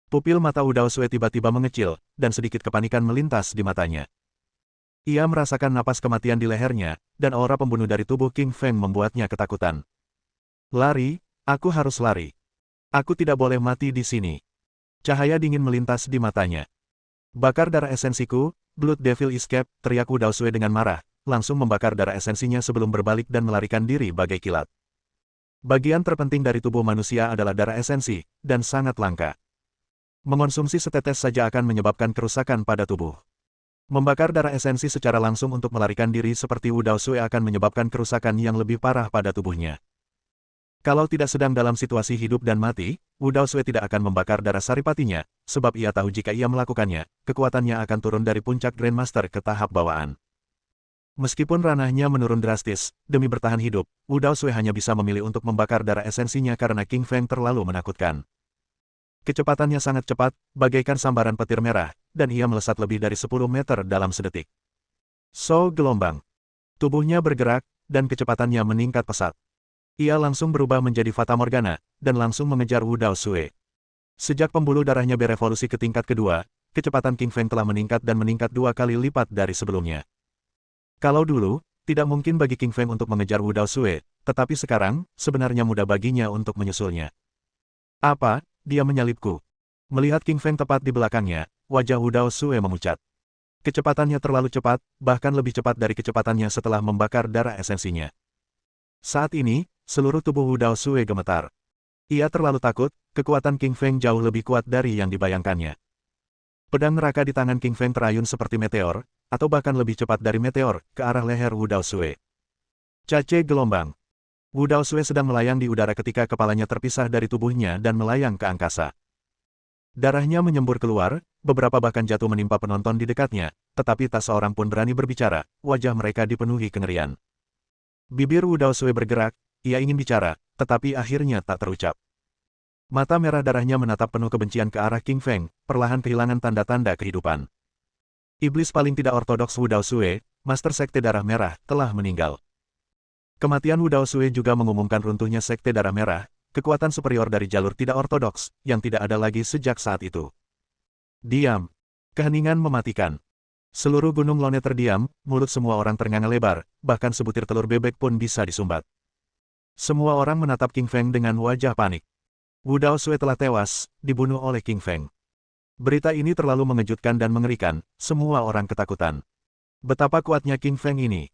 Speaker 1: Pupil mata Wu Daosue tiba-tiba mengecil, dan sedikit kepanikan melintas di matanya. Ia merasakan napas kematian di lehernya, dan aura pembunuh dari tubuh Qingfeng membuatnya ketakutan. Lari, aku harus lari. Aku tidak boleh mati di sini. Cahaya dingin melintas di matanya. Bakar darah esensiku, Blood Devil Escape, teriak Wu Daosue dengan marah, langsung membakar darah esensinya sebelum berbalik dan melarikan diri bagai kilat. Bagian terpenting dari tubuh manusia adalah darah esensi, dan sangat langka. Mengonsumsi setetes saja akan menyebabkan kerusakan pada tubuh. Membakar darah esensi secara langsung untuk melarikan diri seperti Wu Daosue akan menyebabkan kerusakan yang lebih parah pada tubuhnya. Kalau tidak sedang dalam situasi hidup dan mati, Wu Daosue tidak akan membakar darah saripatinya, sebab ia tahu jika ia melakukannya, kekuatannya akan turun dari puncak Grandmaster ke tahap bawaan. Meskipun ranahnya menurun drastis, demi bertahan hidup, Wu Daosue hanya bisa memilih untuk membakar darah esensinya karena Qingfeng terlalu menakutkan. Kecepatannya sangat cepat, bagaikan sambaran petir merah, dan ia melesat lebih dari 10 meter dalam sedetik. Gelombang. Tubuhnya bergerak, dan kecepatannya meningkat pesat. Ia langsung berubah menjadi Fata Morgana, dan langsung mengejar Wu Daosue. Sejak pembuluh darahnya berevolusi ke tingkat kedua, kecepatan Qingfeng telah meningkat dan meningkat 2 kali lipat dari sebelumnya. Kalau dulu, tidak mungkin bagi Qingfeng untuk mengejar Wu Daosue, tetapi sekarang, sebenarnya mudah baginya untuk menyusulnya. Apa? Dia menyalipku. Melihat Qingfeng tepat di belakangnya, wajah Wu Daosue memucat. Kecepatannya terlalu cepat, bahkan lebih cepat dari kecepatannya setelah membakar darah esensinya. Saat ini, seluruh tubuh Wu Daosue gemetar. Ia terlalu takut, kekuatan Qingfeng jauh lebih kuat dari yang dibayangkannya. Pedang neraka di tangan Qingfeng terayun seperti meteor, atau bahkan lebih cepat dari meteor, ke arah leher Wu Daosue. Cace gelombang. Wu Daosue sedang melayang di udara ketika kepalanya terpisah dari tubuhnya dan melayang ke angkasa. Darahnya menyembur keluar, beberapa bahkan jatuh menimpa penonton di dekatnya, tetapi tak seorang pun berani berbicara, wajah mereka dipenuhi kengerian. Bibir Wu Daosue bergerak, ia ingin bicara, tetapi akhirnya tak terucap. Mata merah darahnya menatap penuh kebencian ke arah Qingfeng, perlahan kehilangan tanda-tanda kehidupan. Iblis paling tidak ortodoks Wu Daosue, Master Sekte Darah Merah, telah meninggal. Kematian Wu Daosue juga mengumumkan runtuhnya Sekte Darah Merah, kekuatan superior dari jalur tidak ortodoks, yang tidak ada lagi sejak saat itu. Diam. Keheningan mematikan. Seluruh gunung Lone terdiam, mulut semua orang ternganga lebar, bahkan sebutir telur bebek pun bisa disumbat. Semua orang menatap Qingfeng dengan wajah panik. Wu Daosue telah tewas, dibunuh oleh Qingfeng. Berita ini terlalu mengejutkan dan mengerikan, semua orang ketakutan. Betapa kuatnya Qingfeng ini.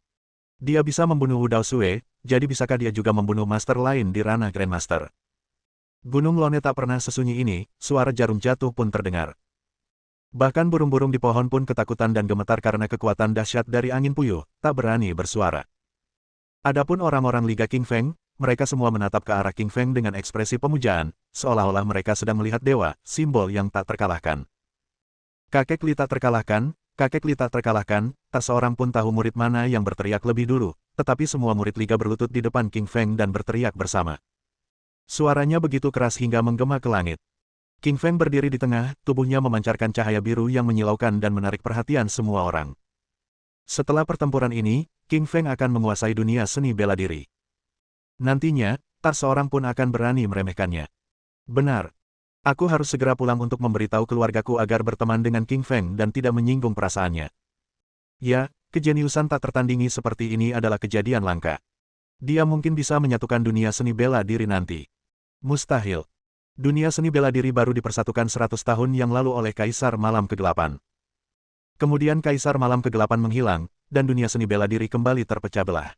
Speaker 1: Dia bisa membunuh Wu Daosue, jadi bisakah dia juga membunuh master lain di ranah Grandmaster? Gunung Lone tak pernah sesunyi ini, suara jarum jatuh pun terdengar. Bahkan burung-burung di pohon pun ketakutan dan gemetar karena kekuatan dahsyat dari angin puyuh, tak berani bersuara. Adapun orang-orang Liga Qingfeng, mereka semua menatap ke arah Qingfeng dengan ekspresi pemujaan, seolah-olah mereka sedang melihat dewa, simbol yang tak terkalahkan. Kakek Li tak terkalahkan, kakek Li tak terkalahkan, tak seorang pun tahu murid mana yang berteriak lebih dulu, tetapi semua murid Liga berlutut di depan Qingfeng dan berteriak bersama. Suaranya begitu keras hingga menggema ke langit. Qingfeng berdiri di tengah, tubuhnya memancarkan cahaya biru yang menyilaukan dan menarik perhatian semua orang. Setelah pertempuran ini, Qingfeng akan menguasai dunia seni bela diri. Nantinya, tak seorang pun akan berani meremehkannya. Benar. Aku harus segera pulang untuk memberitahu keluargaku agar berteman dengan Qingfeng dan tidak menyinggung perasaannya. Ya, kejeniusan tak tertandingi seperti ini adalah kejadian langka. Dia mungkin bisa menyatukan dunia seni bela diri nanti. Mustahil. Dunia seni bela diri baru dipersatukan 100 tahun yang lalu oleh Kaisar Malam Kegelapan. Kemudian Kaisar Malam Kegelapan menghilang, dan dunia seni bela diri kembali terpecah belah.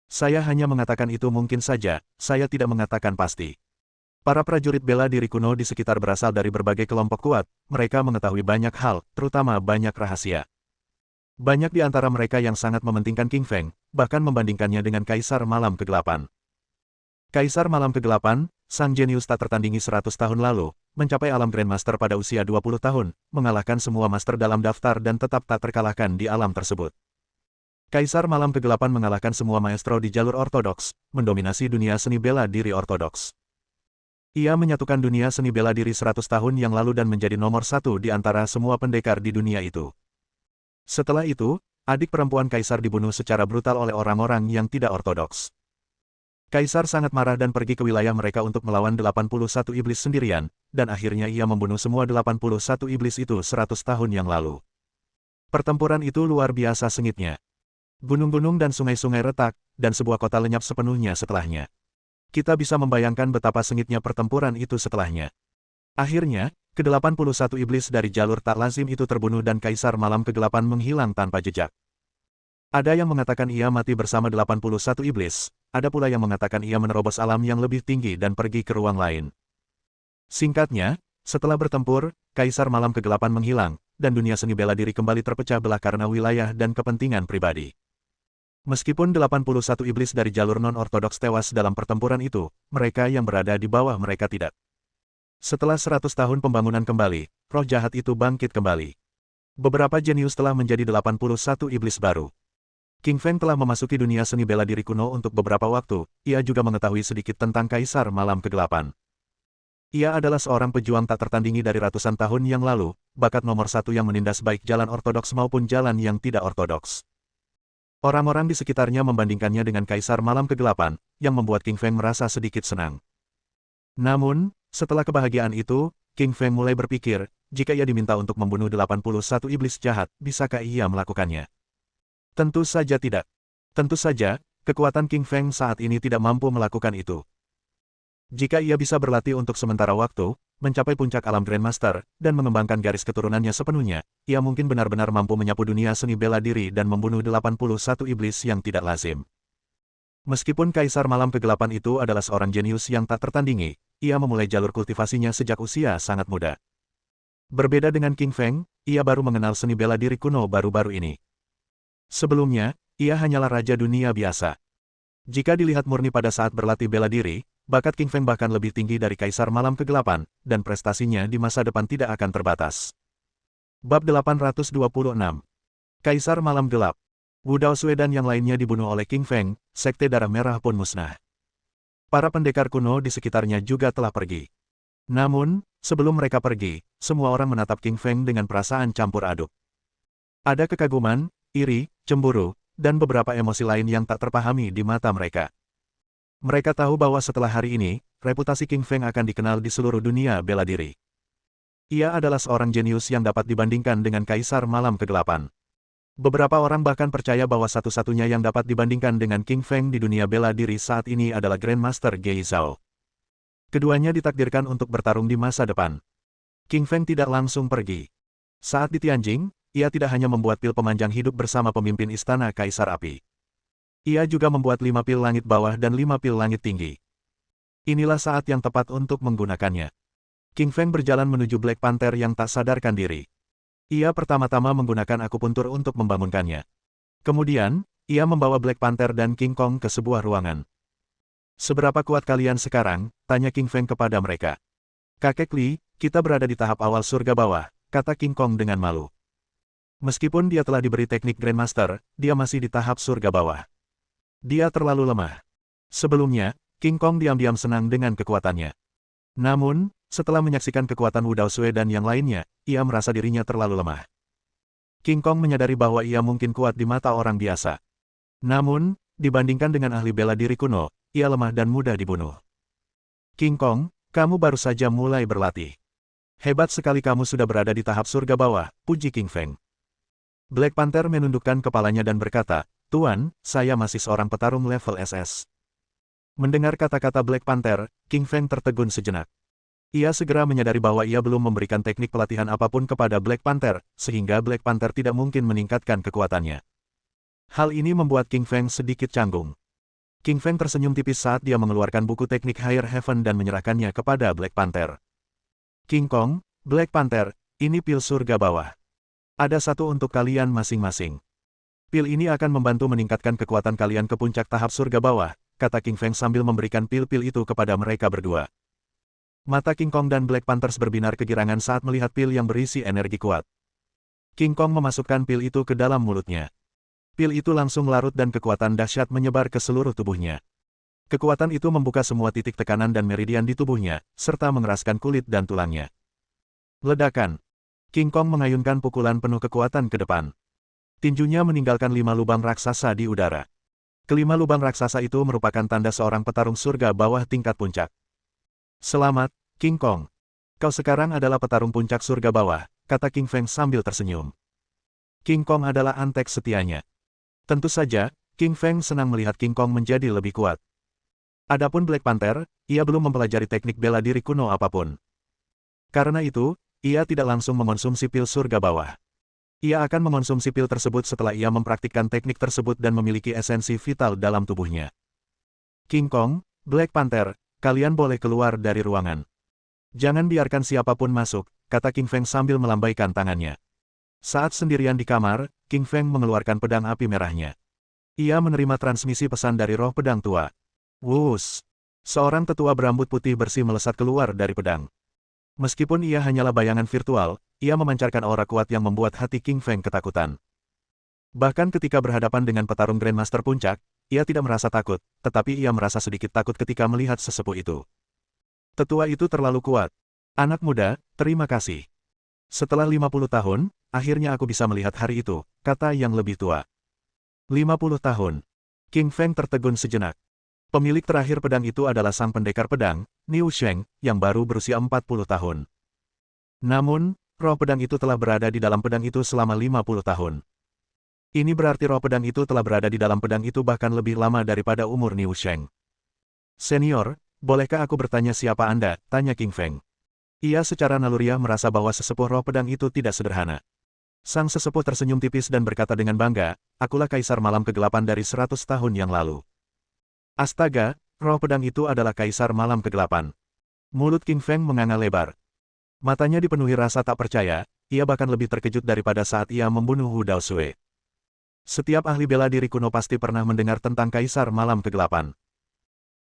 Speaker 1: Saya hanya mengatakan itu mungkin saja, saya tidak mengatakan pasti. Para prajurit bela diri kuno di sekitar berasal dari berbagai kelompok kuat, mereka mengetahui banyak hal, terutama banyak rahasia. Banyak di antara mereka yang sangat mementingkan King Feng, bahkan membandingkannya dengan Kaisar Malam Kegelapan. Kaisar Malam Kegelapan, sang jenius tak tertandingi 100 tahun lalu, mencapai alam Grandmaster pada usia 20 tahun, mengalahkan semua master dalam daftar dan tetap tak terkalahkan di alam tersebut. Kaisar Malam Kegelapan mengalahkan semua maestro di jalur ortodoks, mendominasi dunia seni bela diri ortodoks. Ia menyatukan dunia seni bela diri 100 tahun yang lalu dan menjadi nomor satu di antara semua pendekar di dunia itu. Setelah itu, adik perempuan Kaisar dibunuh secara brutal oleh orang-orang yang tidak ortodoks. Kaisar sangat marah dan pergi ke wilayah mereka untuk melawan 81 iblis sendirian, dan akhirnya ia membunuh semua 81 iblis itu 100 tahun yang lalu. Pertempuran itu luar biasa sengitnya. Gunung-gunung dan sungai-sungai retak, dan sebuah kota lenyap sepenuhnya setelahnya. Kita bisa membayangkan betapa sengitnya pertempuran itu setelahnya. Akhirnya, ke-81 iblis dari jalur tak lazim itu terbunuh dan Kaisar Malam Kegelapan menghilang tanpa jejak. Ada yang mengatakan ia mati bersama 81 iblis, ada pula yang mengatakan ia menerobos alam yang lebih tinggi dan pergi ke ruang lain. Singkatnya, setelah bertempur, Kaisar Malam Kegelapan menghilang, dan dunia seni bela diri kembali terpecah belah karena wilayah dan kepentingan pribadi. Meskipun 81 iblis dari jalur non-ortodoks tewas dalam pertempuran itu, mereka yang berada di bawah mereka tidak. Setelah 100 tahun pembangunan kembali, roh jahat itu bangkit kembali. Beberapa jenius telah menjadi 81 iblis baru. King Feng telah memasuki dunia seni bela diri kuno untuk beberapa waktu, ia juga mengetahui sedikit tentang Kaisar Malam Kegelapan. Ia adalah seorang pejuang tak tertandingi dari ratusan tahun yang lalu, bakat nomor satu yang menindas baik jalan ortodoks maupun jalan yang tidak ortodoks. Orang-orang di sekitarnya membandingkannya dengan Kaisar Malam Kegelapan, yang membuat King Feng merasa sedikit senang. Namun, setelah kebahagiaan itu, King Feng mulai berpikir, jika ia diminta untuk membunuh 81 iblis jahat, bisakah ia melakukannya? Tentu saja tidak. Tentu saja, kekuatan King Feng saat ini tidak mampu melakukan itu. Jika ia bisa berlatih untuk sementara waktu, mencapai puncak alam Grandmaster, dan mengembangkan garis keturunannya sepenuhnya, ia mungkin benar-benar mampu menyapu dunia seni bela diri dan membunuh 81 iblis yang tidak lazim. Meskipun Kaisar Malam Kegelapan itu adalah seorang jenius yang tak tertandingi, ia memulai jalur kultivasinya sejak usia sangat muda. Berbeda dengan King Feng, ia baru mengenal seni bela diri kuno baru-baru ini. Sebelumnya, ia hanyalah raja dunia biasa. Jika dilihat murni pada saat berlatih bela diri, bakat King Feng bahkan lebih tinggi dari Kaisar Malam Kegelapan, dan prestasinya di masa depan tidak akan terbatas. Bab 826. Kaisar Malam Gelap. Wu Daoshui dan yang lainnya dibunuh oleh King Feng, Sekte Darah Merah pun musnah. Para pendekar kuno di sekitarnya juga telah pergi. Namun, sebelum mereka pergi, semua orang menatap King Feng dengan perasaan campur aduk. Ada kekaguman, iri, cemburu, dan beberapa emosi lain yang tak terpahami di mata mereka. Mereka tahu bahwa setelah hari ini, reputasi King Feng akan dikenal di seluruh dunia bela diri. Ia adalah seorang jenius yang dapat dibandingkan dengan Kaisar Malam Kegelapan. Beberapa orang bahkan percaya bahwa satu-satunya yang dapat dibandingkan dengan King Feng di dunia bela diri saat ini adalah Grandmaster Gei Zhao. Keduanya ditakdirkan untuk bertarung di masa depan. King Feng tidak langsung pergi. Saat di Tianjing, ia tidak hanya membuat pil pemanjang hidup bersama pemimpin Istana Kaisar Api. Ia juga membuat 5 pil langit bawah dan 5 pil langit tinggi. Inilah saat yang tepat untuk menggunakannya. King Feng berjalan menuju Black Panther yang tak sadarkan diri. Ia pertama-tama menggunakan akupuntur untuk membangunkannya. Kemudian, ia membawa Black Panther dan King Kong ke sebuah ruangan. "Seberapa kuat kalian sekarang?" tanya King Feng kepada mereka. "Kakek Li, kita berada di tahap awal surga bawah," kata King Kong dengan malu. Meskipun dia telah diberi teknik Grandmaster, dia masih di tahap surga bawah. Dia terlalu lemah. Sebelumnya, King Kong diam-diam senang dengan kekuatannya. Namun, setelah menyaksikan kekuatan Wu Daoshui dan yang lainnya, ia merasa dirinya terlalu lemah. King Kong menyadari bahwa ia mungkin kuat di mata orang biasa. Namun, dibandingkan dengan ahli bela diri kuno, ia lemah dan mudah dibunuh. "King Kong, kamu baru saja mulai berlatih. Hebat sekali kamu sudah berada di tahap surga bawah," puji King Feng. Black Panther menundukkan kepalanya dan berkata, "Tuan, saya masih seorang petarung level SS." Mendengar kata-kata Black Panther, King Feng tertegun sejenak. Ia segera menyadari bahwa ia belum memberikan teknik pelatihan apapun kepada Black Panther, sehingga Black Panther tidak mungkin meningkatkan kekuatannya. Hal ini membuat King Feng sedikit canggung. King Feng tersenyum tipis saat dia mengeluarkan buku teknik Higher Heaven dan menyerahkannya kepada Black Panther. "King Kong, Black Panther, ini pil surga bawah. Ada satu untuk kalian masing-masing. Pil ini akan membantu meningkatkan kekuatan kalian ke puncak tahap surga bawah," kata King Feng sambil memberikan pil-pil itu kepada mereka berdua. Mata King Kong dan Black Panthers berbinar kegirangan saat melihat pil yang berisi energi kuat. King Kong memasukkan pil itu ke dalam mulutnya. Pil itu langsung larut dan kekuatan dahsyat menyebar ke seluruh tubuhnya. Kekuatan itu membuka semua titik tekanan dan meridian di tubuhnya, serta mengeraskan kulit dan tulangnya. Ledakan. King Kong mengayunkan pukulan penuh kekuatan ke depan. Tinjunya meninggalkan 5 lubang raksasa di udara. Kelima lubang raksasa itu merupakan tanda seorang petarung surga bawah tingkat puncak. "Selamat, King Kong. Kau sekarang adalah petarung puncak surga bawah," kata King Feng sambil tersenyum. King Kong adalah antek setianya. Tentu saja, King Feng senang melihat King Kong menjadi lebih kuat. Adapun Black Panther, ia belum mempelajari teknik bela diri kuno apapun. Karena itu, ia tidak langsung mengonsumsi pil surga bawah. Ia akan mengonsumsi pil tersebut setelah ia mempraktikkan teknik tersebut dan memiliki esensi vital dalam tubuhnya. "King Kong, Black Panther, kalian boleh keluar dari ruangan. Jangan biarkan siapapun masuk," kata King Feng sambil melambaikan tangannya. Saat sendirian di kamar, King Feng mengeluarkan pedang api merahnya. Ia menerima transmisi pesan dari roh pedang tua. Wus! Seorang tetua berambut putih bersih melesat keluar dari pedang. Meskipun ia hanyalah bayangan virtual, ia memancarkan aura kuat yang membuat hati King Feng ketakutan. Bahkan ketika berhadapan dengan petarung Grandmaster Puncak, ia tidak merasa takut, tetapi ia merasa sedikit takut ketika melihat sesepuh itu. Tetua itu terlalu kuat. "Anak muda, terima kasih. Setelah 50 tahun, akhirnya aku bisa melihat hari itu," kata yang lebih tua. 50 tahun. King Feng tertegun sejenak. Pemilik terakhir pedang itu adalah sang pendekar pedang, Niu Sheng, yang baru berusia 40 tahun. Namun, roh pedang itu telah berada di dalam pedang itu selama 50 tahun. Ini berarti roh pedang itu telah berada di dalam pedang itu bahkan lebih lama daripada umur Niu Sheng. "Senior, bolehkah aku bertanya siapa Anda?" tanya King Feng. Ia secara naluriah merasa bahwa sesepuh roh pedang itu tidak sederhana. Sang sesepuh tersenyum tipis dan berkata dengan bangga, "Akulah Kaisar Malam Kegelapan dari 100 tahun yang lalu." Astaga, roh pedang itu adalah Kaisar Malam Kegelapan. Mulut King Feng menganga lebar. Matanya dipenuhi rasa tak percaya, ia bahkan lebih terkejut daripada saat ia membunuh Wu Daoshui. Setiap ahli bela diri kuno pasti pernah mendengar tentang Kaisar Malam Kegelapan.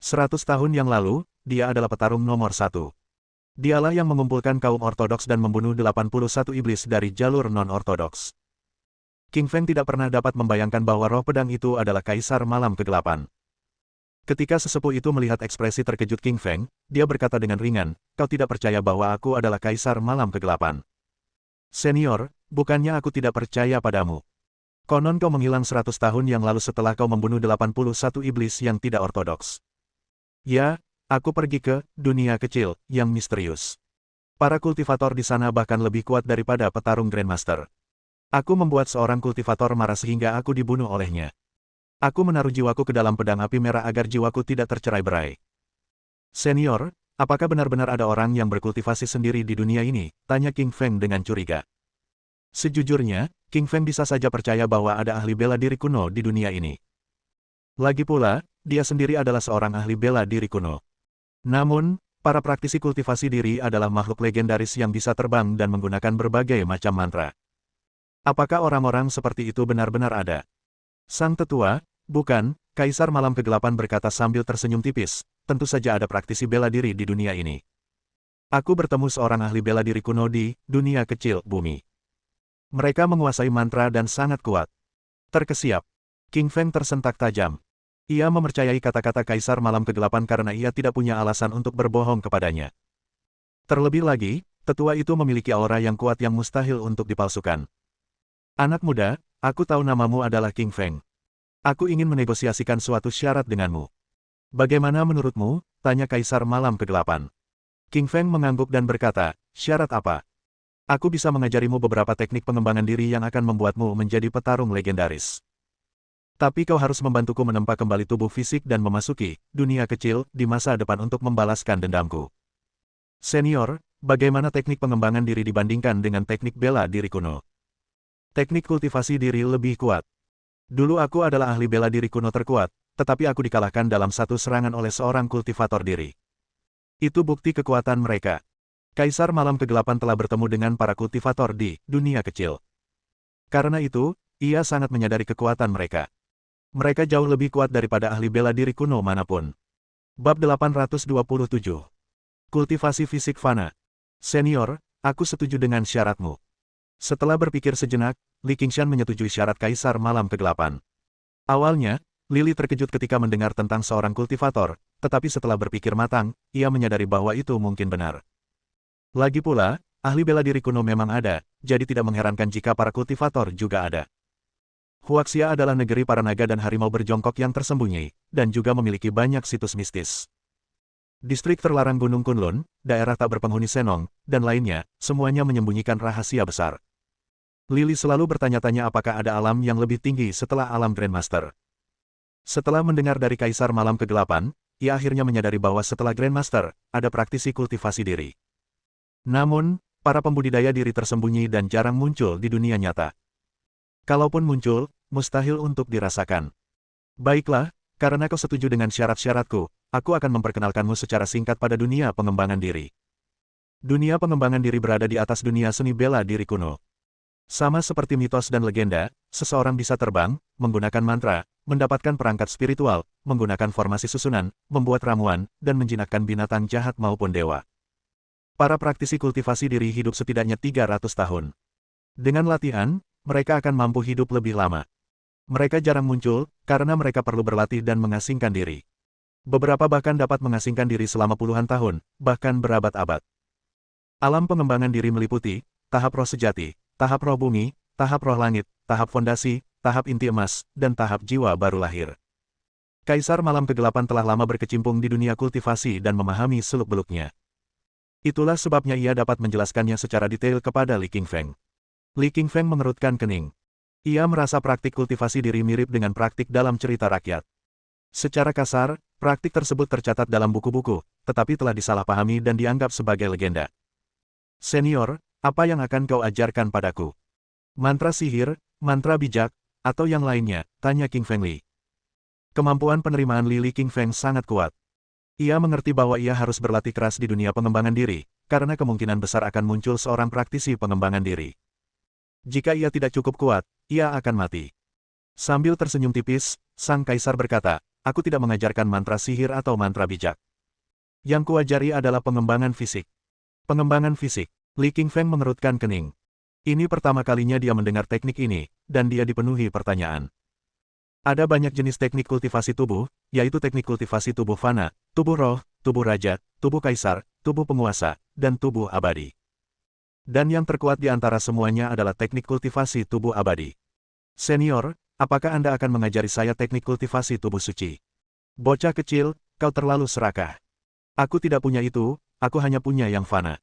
Speaker 1: 100 tahun yang lalu, dia adalah petarung nomor 1. Dialah yang mengumpulkan kaum ortodoks dan membunuh 81 iblis dari jalur non-ortodoks. King Feng tidak pernah dapat membayangkan bahwa roh pedang itu adalah Kaisar Malam Kegelapan. Ketika sesepuh itu melihat ekspresi terkejut King Feng, dia berkata dengan ringan, "Kau tidak percaya bahwa aku adalah Kaisar Malam Kegelapan?" "Senior, bukannya aku tidak percaya padamu. Konon kau menghilang 100 tahun yang lalu setelah kau membunuh 81 iblis yang tidak ortodoks." "Ya, aku pergi ke dunia kecil yang misterius. Para kultivator di sana bahkan lebih kuat daripada petarung Grandmaster. Aku membuat seorang kultivator marah sehingga aku dibunuh olehnya. Aku menaruh jiwaku ke dalam pedang api merah agar jiwaku tidak tercerai-berai." "Senior, apakah benar-benar ada orang yang berkultivasi sendiri di dunia ini?" tanya King Feng dengan curiga. Sejujurnya, King Feng bisa saja percaya bahwa ada ahli bela diri kuno di dunia ini. Lagi pula, dia sendiri adalah seorang ahli bela diri kuno. Namun, para praktisi kultivasi diri adalah makhluk legendaris yang bisa terbang dan menggunakan berbagai macam mantra. Apakah orang-orang seperti itu benar-benar ada? Sang tetua, "Bukan," Kaisar Malam Kegelapan berkata sambil tersenyum tipis, "tentu saja ada praktisi bela diri di dunia ini. Aku bertemu seorang ahli bela diri kuno di dunia kecil bumi. Mereka menguasai mantra dan sangat kuat." Terkesiap. King Feng tersentak tajam. Ia mempercayai kata-kata Kaisar Malam Kegelapan karena ia tidak punya alasan untuk berbohong kepadanya. Terlebih lagi, tetua itu memiliki aura yang kuat yang mustahil untuk dipalsukan. "Anak muda, aku tahu namamu adalah King Feng. Aku ingin menegosiasikan suatu syarat denganmu. Bagaimana menurutmu?" tanya Kaisar Malam Kegelapan. King Feng mengangguk dan berkata, "Syarat apa?" Aku bisa mengajarimu beberapa teknik pengembangan diri yang akan membuatmu menjadi petarung legendaris. Tapi kau harus membantuku menempa kembali tubuh fisik dan memasuki dunia kecil di masa depan untuk membalaskan dendamku. Senior, bagaimana teknik pengembangan diri dibandingkan dengan teknik bela diri kuno? Teknik kultivasi diri lebih kuat. Dulu aku adalah ahli bela diri kuno terkuat, tetapi aku dikalahkan dalam satu serangan oleh seorang kultivator diri. Itu bukti kekuatan mereka. Kaisar Malam Kegelapan telah bertemu dengan para kultivator di dunia kecil. Karena itu, ia sangat menyadari kekuatan mereka. Mereka jauh lebih kuat daripada ahli bela diri kuno manapun. Bab 827. Kultivasi fisik fana. Senior, aku setuju dengan syaratmu. Setelah berpikir sejenak, Li Qingshan menyetujui syarat Kaisar Malam Kegelapan. Awalnya, Lily terkejut ketika mendengar tentang seorang kultivator, tetapi setelah berpikir matang, ia menyadari bahwa itu mungkin benar. Lagi pula, ahli bela diri kuno memang ada, jadi tidak mengherankan jika para kultivator juga ada. Huaxia adalah negeri para naga dan harimau berjongkok yang tersembunyi, dan juga memiliki banyak situs mistis. Distrik terlarang Gunung Kunlun, daerah tak berpenghuni Senong, dan lainnya, semuanya menyembunyikan rahasia besar. Lily selalu bertanya-tanya apakah ada alam yang lebih tinggi setelah alam Grandmaster. Setelah mendengar dari Kaisar Malam Kegelapan, ia akhirnya menyadari bahwa setelah Grandmaster, ada praktisi kultivasi diri. Namun, para pembudidaya diri tersembunyi dan jarang muncul di dunia nyata. Kalaupun muncul, mustahil untuk dirasakan. Baiklah, karena kau setuju dengan syarat-syaratku, aku akan memperkenalkanmu secara singkat pada dunia pengembangan diri. Dunia pengembangan diri berada di atas dunia seni bela diri kuno. Sama seperti mitos dan legenda, seseorang bisa terbang, menggunakan mantra, mendapatkan perangkat spiritual, menggunakan formasi susunan, membuat ramuan, dan menjinakkan binatang jahat maupun dewa. Para praktisi kultivasi diri hidup setidaknya 300 tahun. Dengan latihan, mereka akan mampu hidup lebih lama. Mereka jarang muncul, karena mereka perlu berlatih dan mengasingkan diri. Beberapa bahkan dapat mengasingkan diri selama puluhan tahun, bahkan berabad-abad. Alam pengembangan diri meliputi tahap roh sejati, tahap roh bumi, tahap roh langit, tahap fondasi, tahap inti emas, dan tahap jiwa baru lahir. Kaisar Malam Kegelapan telah lama berkecimpung di dunia kultivasi dan memahami seluk-beluknya. Itulah sebabnya ia dapat menjelaskannya secara detail kepada Li Qingfeng. Li Qingfeng mengerutkan kening. Ia merasa praktik kultivasi diri mirip dengan praktik dalam cerita rakyat. Secara kasar, praktik tersebut tercatat dalam buku-buku, tetapi telah disalahpahami dan dianggap sebagai legenda. Senior, apa yang akan kau ajarkan padaku? Mantra sihir, mantra bijak, atau yang lainnya, tanya Qingfeng Li. Kemampuan penerimaan Li Qingfeng sangat kuat. Ia mengerti bahwa ia harus berlatih keras di dunia pengembangan diri, karena kemungkinan besar akan muncul seorang praktisi pengembangan diri. Jika ia tidak cukup kuat, ia akan mati. Sambil tersenyum tipis, sang kaisar berkata, aku tidak mengajarkan mantra sihir atau mantra bijak. Yang kuajari adalah pengembangan fisik. Pengembangan fisik. Li Qingfeng mengerutkan kening. Ini pertama kalinya dia mendengar teknik ini, dan dia dipenuhi pertanyaan. Ada banyak jenis teknik kultivasi tubuh, yaitu teknik kultivasi tubuh fana, tubuh roh, tubuh raja, tubuh kaisar, tubuh penguasa, dan tubuh abadi. Dan yang terkuat di antara semuanya adalah teknik kultivasi tubuh abadi. Senior, apakah Anda akan mengajari saya teknik kultivasi tubuh suci? Bocah kecil, kau terlalu serakah. Aku tidak punya itu, aku hanya punya yang fana.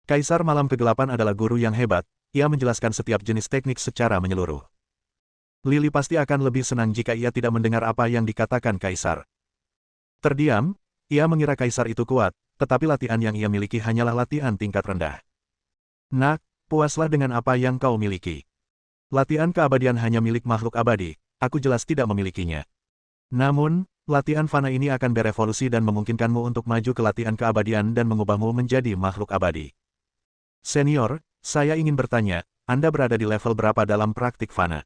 Speaker 1: Kaisar Malam Kegelapan adalah guru yang hebat, ia menjelaskan setiap jenis teknik secara menyeluruh. Lily pasti akan lebih senang jika ia tidak mendengar apa yang dikatakan Kaisar. Terdiam, ia mengira Kaisar itu kuat, tetapi latihan yang ia miliki hanyalah latihan tingkat rendah. Nak, puaslah dengan apa yang kau miliki. Latihan keabadian hanya milik makhluk abadi, aku jelas tidak memilikinya. Namun, latihan fana ini akan berevolusi dan memungkinkanmu untuk maju ke latihan keabadian dan mengubahmu menjadi makhluk abadi. Senior, saya ingin bertanya, Anda berada di level berapa dalam praktik fana?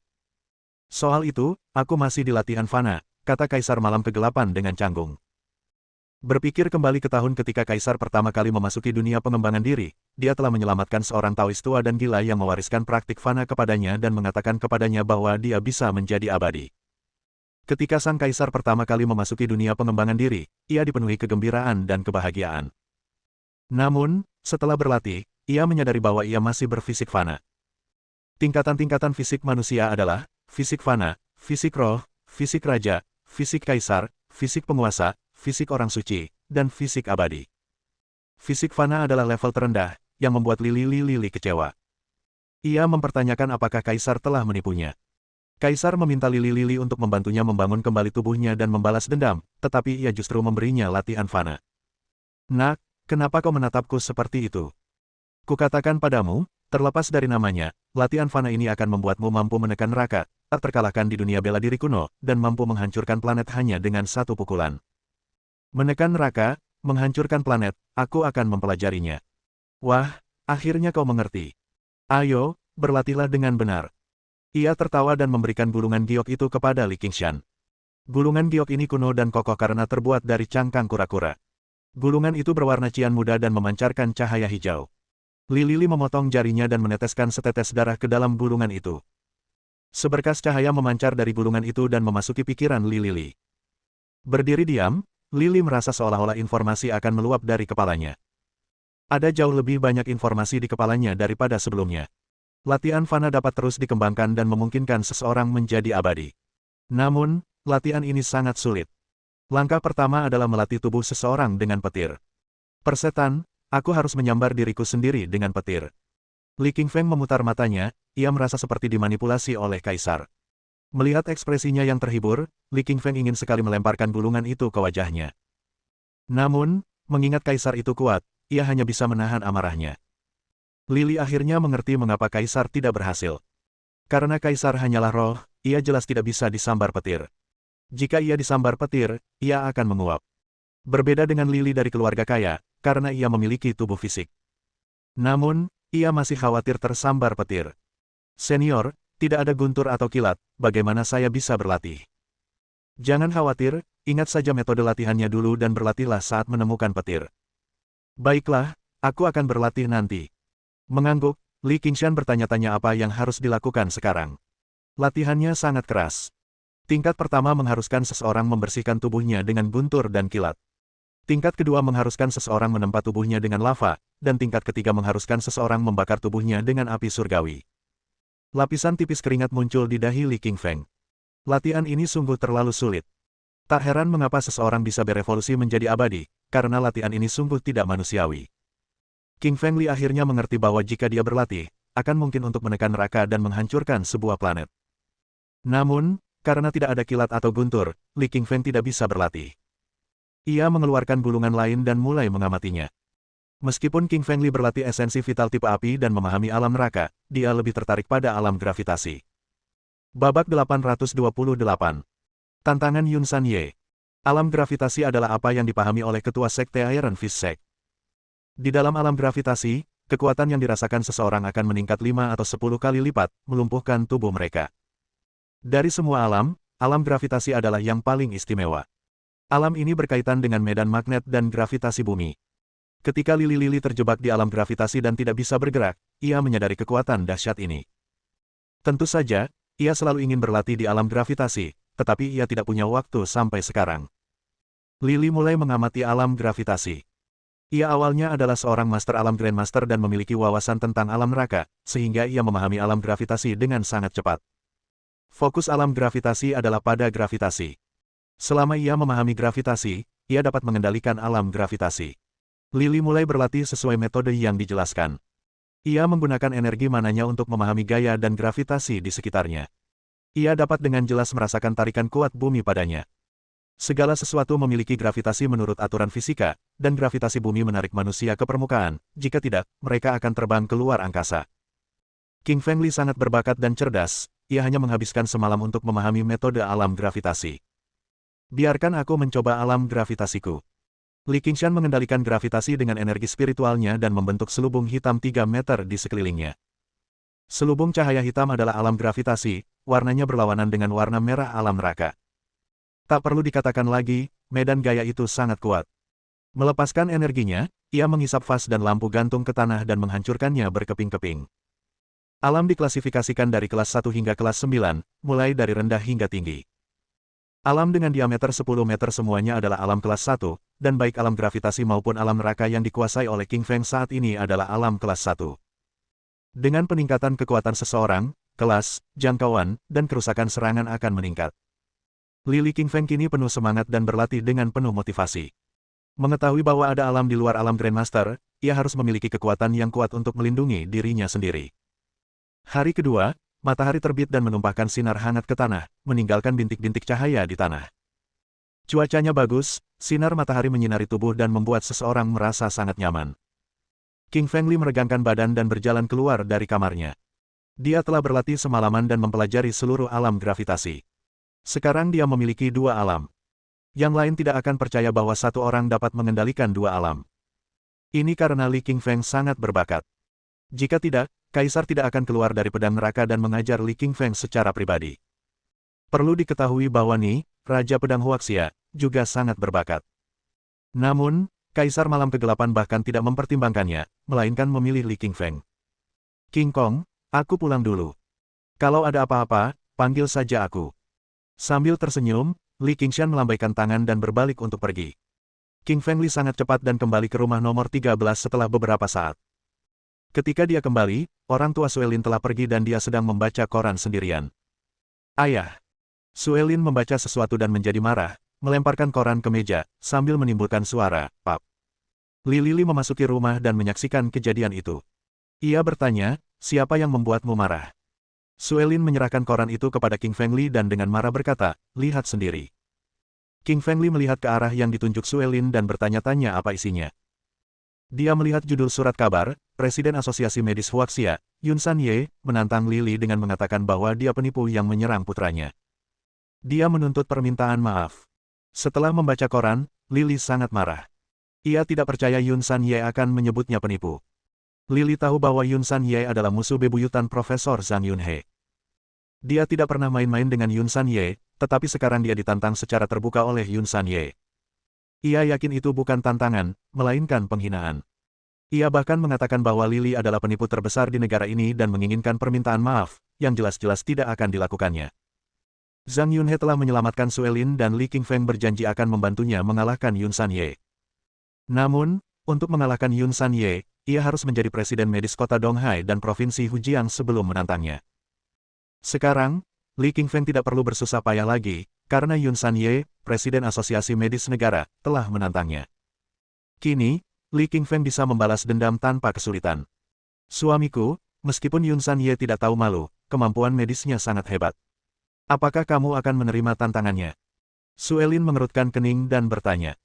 Speaker 1: Soal itu, aku masih di latihan fana, kata Kaisar Malam Kegelapan dengan canggung. Berpikir kembali ke tahun ketika Kaisar pertama kali memasuki dunia pengembangan diri, dia telah menyelamatkan seorang Taois tua dan gila yang mewariskan praktik fana kepadanya dan mengatakan kepadanya bahwa dia bisa menjadi abadi. Ketika sang Kaisar pertama kali memasuki dunia pengembangan diri, ia dipenuhi kegembiraan dan kebahagiaan. Namun, setelah berlatih, ia menyadari bahwa ia masih berfisik fana. Tingkatan-tingkatan fisik manusia adalah fisik fana, fisik roh, fisik raja, fisik kaisar, fisik penguasa, fisik orang suci, dan fisik abadi. Fisik fana adalah level terendah, yang membuat Lili kecewa. Ia mempertanyakan apakah Kaisar telah menipunya. Kaisar meminta Lili untuk membantunya membangun kembali tubuhnya dan membalas dendam, tetapi ia justru memberinya latihan fana. Nak, kenapa kau menatapku seperti itu? Kukatakan padamu, terlepas dari namanya, latihan fana ini akan membuatmu mampu menekan neraka, tak terkalahkan di dunia bela diri kuno, dan mampu menghancurkan planet hanya dengan satu pukulan. Menekan neraka, menghancurkan planet, aku akan mempelajarinya. Wah, akhirnya kau mengerti. Ayo, berlatihlah dengan benar. Ia tertawa dan memberikan gulungan giok itu kepada Li Qingshan. Gulungan giok ini kuno dan kokoh karena terbuat dari cangkang kura-kura. Gulungan itu berwarna cian muda dan memancarkan cahaya hijau. Lili memotong jarinya dan meneteskan setetes darah ke dalam gulungan itu. Seberkas cahaya memancar dari gulungan itu dan memasuki pikiran Lili. Berdiri diam, Lili merasa seolah-olah informasi akan meluap dari kepalanya. Ada jauh lebih banyak informasi di kepalanya daripada sebelumnya. Latihan fana dapat terus dikembangkan dan memungkinkan seseorang menjadi abadi. Namun, latihan ini sangat sulit. Langkah pertama adalah melatih tubuh seseorang dengan petir. Persetan, aku harus menyambar diriku sendiri dengan petir. Li Qingfeng memutar matanya, ia merasa seperti dimanipulasi oleh Kaisar. Melihat ekspresinya yang terhibur, Li Qingfeng ingin sekali melemparkan gulungan itu ke wajahnya. Namun, mengingat Kaisar itu kuat, ia hanya bisa menahan amarahnya. Lili akhirnya mengerti mengapa Kaisar tidak berhasil. Karena Kaisar hanyalah roh, ia jelas tidak bisa disambar petir. Jika ia disambar petir, ia akan menguap. Berbeda dengan Lili dari keluarga kaya, karena ia memiliki tubuh fisik. Namun, ia masih khawatir tersambar petir. Senior, tidak ada guntur atau kilat, bagaimana saya bisa berlatih? Jangan khawatir, ingat saja metode latihannya dulu dan berlatihlah saat menemukan petir. Baiklah, aku akan berlatih nanti. Mengangguk, Li Qingshan bertanya-tanya apa yang harus dilakukan sekarang. Latihannya sangat keras. Tingkat pertama mengharuskan seseorang membersihkan tubuhnya dengan guntur dan kilat. Tingkat kedua mengharuskan seseorang menempa tubuhnya dengan lava, dan tingkat ketiga mengharuskan seseorang membakar tubuhnya dengan api surgawi. Lapisan tipis keringat muncul di dahi Li Qingfeng. Latihan ini sungguh terlalu sulit. Tak heran mengapa seseorang bisa berevolusi menjadi abadi, karena latihan ini sungguh tidak manusiawi. King Feng Li akhirnya mengerti bahwa jika dia berlatih, akan mungkin untuk menekan neraka dan menghancurkan sebuah planet. Namun, karena tidak ada kilat atau guntur, Li King Feng tidak bisa berlatih. Ia mengeluarkan gulungan lain dan mulai mengamatinya. Meskipun King Feng Li berlatih esensi vital tipe api dan memahami alam neraka, dia lebih tertarik pada alam gravitasi. Babak 828. Tantangan Yun San Ye. Alam gravitasi adalah apa yang dipahami oleh ketua sekte Iron Fist Sect. Di dalam alam gravitasi, kekuatan yang dirasakan seseorang akan meningkat 5 atau 10 kali lipat, melumpuhkan tubuh mereka. Dari semua alam gravitasi adalah yang paling istimewa. Alam ini berkaitan dengan medan magnet dan gravitasi bumi. Ketika Lili terjebak di alam gravitasi dan tidak bisa bergerak, ia menyadari kekuatan dahsyat ini. Tentu saja, ia selalu ingin berlatih di alam gravitasi, tetapi ia tidak punya waktu sampai sekarang. Lili mulai mengamati alam gravitasi. Ia awalnya adalah seorang master alam Grandmaster dan memiliki wawasan tentang alam neraka, sehingga ia memahami alam gravitasi dengan sangat cepat. Fokus alam gravitasi adalah pada gravitasi. Selama ia memahami gravitasi, ia dapat mengendalikan alam gravitasi. Lili mulai berlatih sesuai metode yang dijelaskan. Ia menggunakan energi mananya untuk memahami gaya dan gravitasi di sekitarnya. Ia dapat dengan jelas merasakan tarikan kuat bumi padanya. Segala sesuatu memiliki gravitasi menurut aturan fisika, dan gravitasi bumi menarik manusia ke permukaan, jika tidak, mereka akan terbang keluar angkasa. King Feng Li sangat berbakat dan cerdas, ia hanya menghabiskan semalam untuk memahami metode alam gravitasi. Biarkan aku mencoba alam gravitasiku. Li Qingshan mengendalikan gravitasi dengan energi spiritualnya dan membentuk selubung hitam 3 meter di sekelilingnya. Selubung cahaya hitam adalah alam gravitasi, warnanya berlawanan dengan warna merah alam neraka. Tak perlu dikatakan lagi, medan gaya itu sangat kuat. Melepaskan energinya, ia menghisap vas dan lampu gantung ke tanah dan menghancurkannya berkeping-keping. Alam diklasifikasikan dari kelas 1 hingga kelas 9, mulai dari rendah hingga tinggi. Alam dengan diameter 10 meter semuanya adalah alam kelas 1, dan baik alam gravitasi maupun alam neraka yang dikuasai oleh King Feng saat ini adalah alam kelas 1. Dengan peningkatan kekuatan seseorang, kelas, jangkauan, dan kerusakan serangan akan meningkat. Li King Feng kini penuh semangat dan berlatih dengan penuh motivasi. Mengetahui bahwa ada alam di luar alam Grandmaster, ia harus memiliki kekuatan yang kuat untuk melindungi dirinya sendiri. Hari kedua, matahari terbit dan menumpahkan sinar hangat ke tanah, meninggalkan bintik-bintik cahaya di tanah. Cuacanya bagus, sinar matahari menyinari tubuh dan membuat seseorang merasa sangat nyaman. King Fengli meregangkan badan dan berjalan keluar dari kamarnya. Dia telah berlatih semalaman dan mempelajari seluruh alam gravitasi. Sekarang dia memiliki dua alam. Yang lain tidak akan percaya bahwa satu orang dapat mengendalikan dua alam. Ini karena Li Qingfeng sangat berbakat. Jika tidak, Kaisar tidak akan keluar dari pedang neraka dan mengajar Li Qingfeng secara pribadi. Perlu diketahui bahwa Ni, Raja Pedang Huaxia, juga sangat berbakat. Namun, Kaisar Malam Kegelapan bahkan tidak mempertimbangkannya, melainkan memilih Li Qingfeng. King Kong, aku pulang dulu. Kalau ada apa-apa, panggil saja aku. Sambil tersenyum, Li Qingshan melambaikan tangan dan berbalik untuk pergi. King Fengli sangat cepat dan kembali ke rumah nomor 13 setelah beberapa saat. Ketika dia kembali, orang tua Suelin telah pergi dan dia sedang membaca koran sendirian. Ayah. Suelin membaca sesuatu dan menjadi marah, melemparkan koran ke meja, sambil menimbulkan suara, pap. Li Lili memasuki rumah dan menyaksikan kejadian itu. Ia bertanya, siapa yang membuatmu marah? Suelin menyerahkan koran itu kepada King Fengli dan dengan marah berkata, lihat sendiri. King Fengli melihat ke arah yang ditunjuk Suelin dan bertanya-tanya apa isinya. Dia melihat judul surat kabar, Presiden Asosiasi Medis Huaxia, Yun San Ye, menantang Lili dengan mengatakan bahwa dia penipu yang menyerang putranya. Dia menuntut permintaan maaf. Setelah membaca koran, Lili sangat marah. Ia tidak percaya Yun San Ye akan menyebutnya penipu. Lili tahu bahwa Yun San Ye adalah musuh bebuyutan Profesor Zhang Yunhe. Dia tidak pernah main-main dengan Yun San Ye, tetapi sekarang dia ditantang secara terbuka oleh Yun San Ye. Ia yakin itu bukan tantangan, melainkan penghinaan. Ia bahkan mengatakan bahwa Lili adalah penipu terbesar di negara ini dan menginginkan permintaan maaf, yang jelas-jelas tidak akan dilakukannya. Zhang Yunhe telah menyelamatkan Suelin dan Li Qingfeng berjanji akan membantunya mengalahkan Yun San Ye. Namun, untuk mengalahkan Yun San Ye, ia harus menjadi presiden medis kota Donghai dan provinsi Fujian sebelum menantangnya. Sekarang, Li Qingfeng tidak perlu bersusah payah lagi, karena Yun San Ye, Presiden Asosiasi Medis Negara, telah menantangnya. Kini, Li Qingfeng bisa membalas dendam tanpa kesulitan. Suamiku, meskipun Yun San Ye tidak tahu malu, kemampuan medisnya sangat hebat. Apakah kamu akan menerima tantangannya? Suelin mengerutkan kening dan bertanya.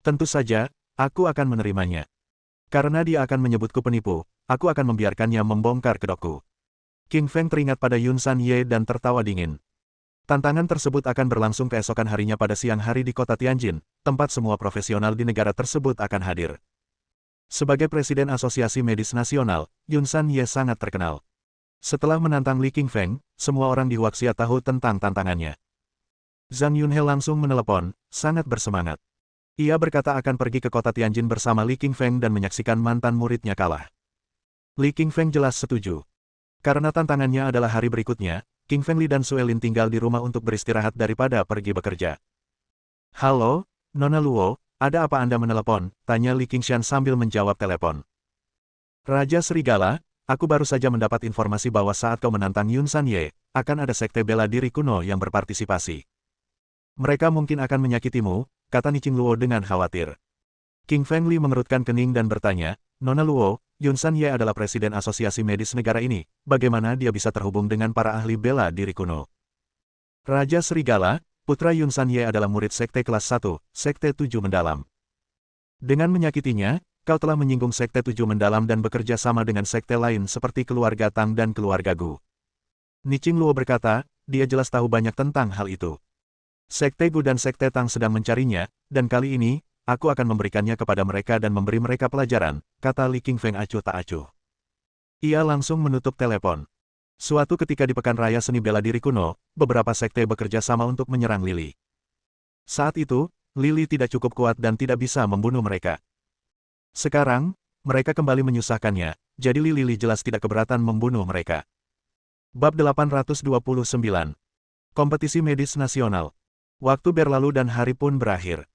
Speaker 1: Tentu saja, aku akan menerimanya. Karena dia akan menyebutku penipu, aku akan membiarkannya membongkar kedokku. King Feng teringat pada Yun San Ye dan tertawa dingin. Tantangan tersebut akan berlangsung keesokan harinya pada siang hari di kota Tianjin, tempat semua profesional di negara tersebut akan hadir. Sebagai Presiden Asosiasi Medis Nasional, Yun San Ye sangat terkenal. Setelah menantang Li Qingfeng, semua orang di Huaxia tahu tentang tantangannya. Zhang Yunhe langsung menelepon, sangat bersemangat. Ia berkata akan pergi ke kota Tianjin bersama Li Qingfeng dan menyaksikan mantan muridnya kalah. Li Qingfeng jelas setuju. Karena tantangannya adalah hari berikutnya, King Fengli dan Suelin tinggal di rumah untuk beristirahat daripada pergi bekerja. Halo, Nona Luo, ada apa Anda menelepon? Tanya Li Qingshan sambil menjawab telepon. Raja Serigala, aku baru saja mendapat informasi bahwa saat kau menantang Yun San Ye, akan ada sekte bela diri kuno yang berpartisipasi. Mereka mungkin akan menyakitimu, kata Niching Luo dengan khawatir. King Fengli mengerutkan kening dan bertanya, Nona Luo, Yun San Ye adalah Presiden Asosiasi Medis negara ini, bagaimana dia bisa terhubung dengan para ahli bela diri kuno? Raja Serigala, putra Yun San Ye adalah murid Sekte kelas 1, Sekte 7 Mendalam. Dengan menyakitinya, kau telah menyinggung Sekte 7 Mendalam dan bekerja sama dengan sekte lain seperti keluarga Tang dan keluarga Gu. Niching Luo berkata, dia jelas tahu banyak tentang hal itu. Sekte Gu dan Sekte Tang sedang mencarinya, dan kali ini, aku akan memberikannya kepada mereka dan memberi mereka pelajaran, kata Li Qingfeng acuh tak acuh. Ia langsung menutup telepon. Suatu ketika di Pekan Raya Seni Bela Diri Kuno, beberapa sekte bekerja sama untuk menyerang Lili. Saat itu, Lili tidak cukup kuat dan tidak bisa membunuh mereka. Sekarang, mereka kembali menyusahkannya, jadi Lili jelas tidak keberatan membunuh mereka. Bab 829. Kompetisi Medis Nasional. Waktu berlalu dan hari pun berakhir.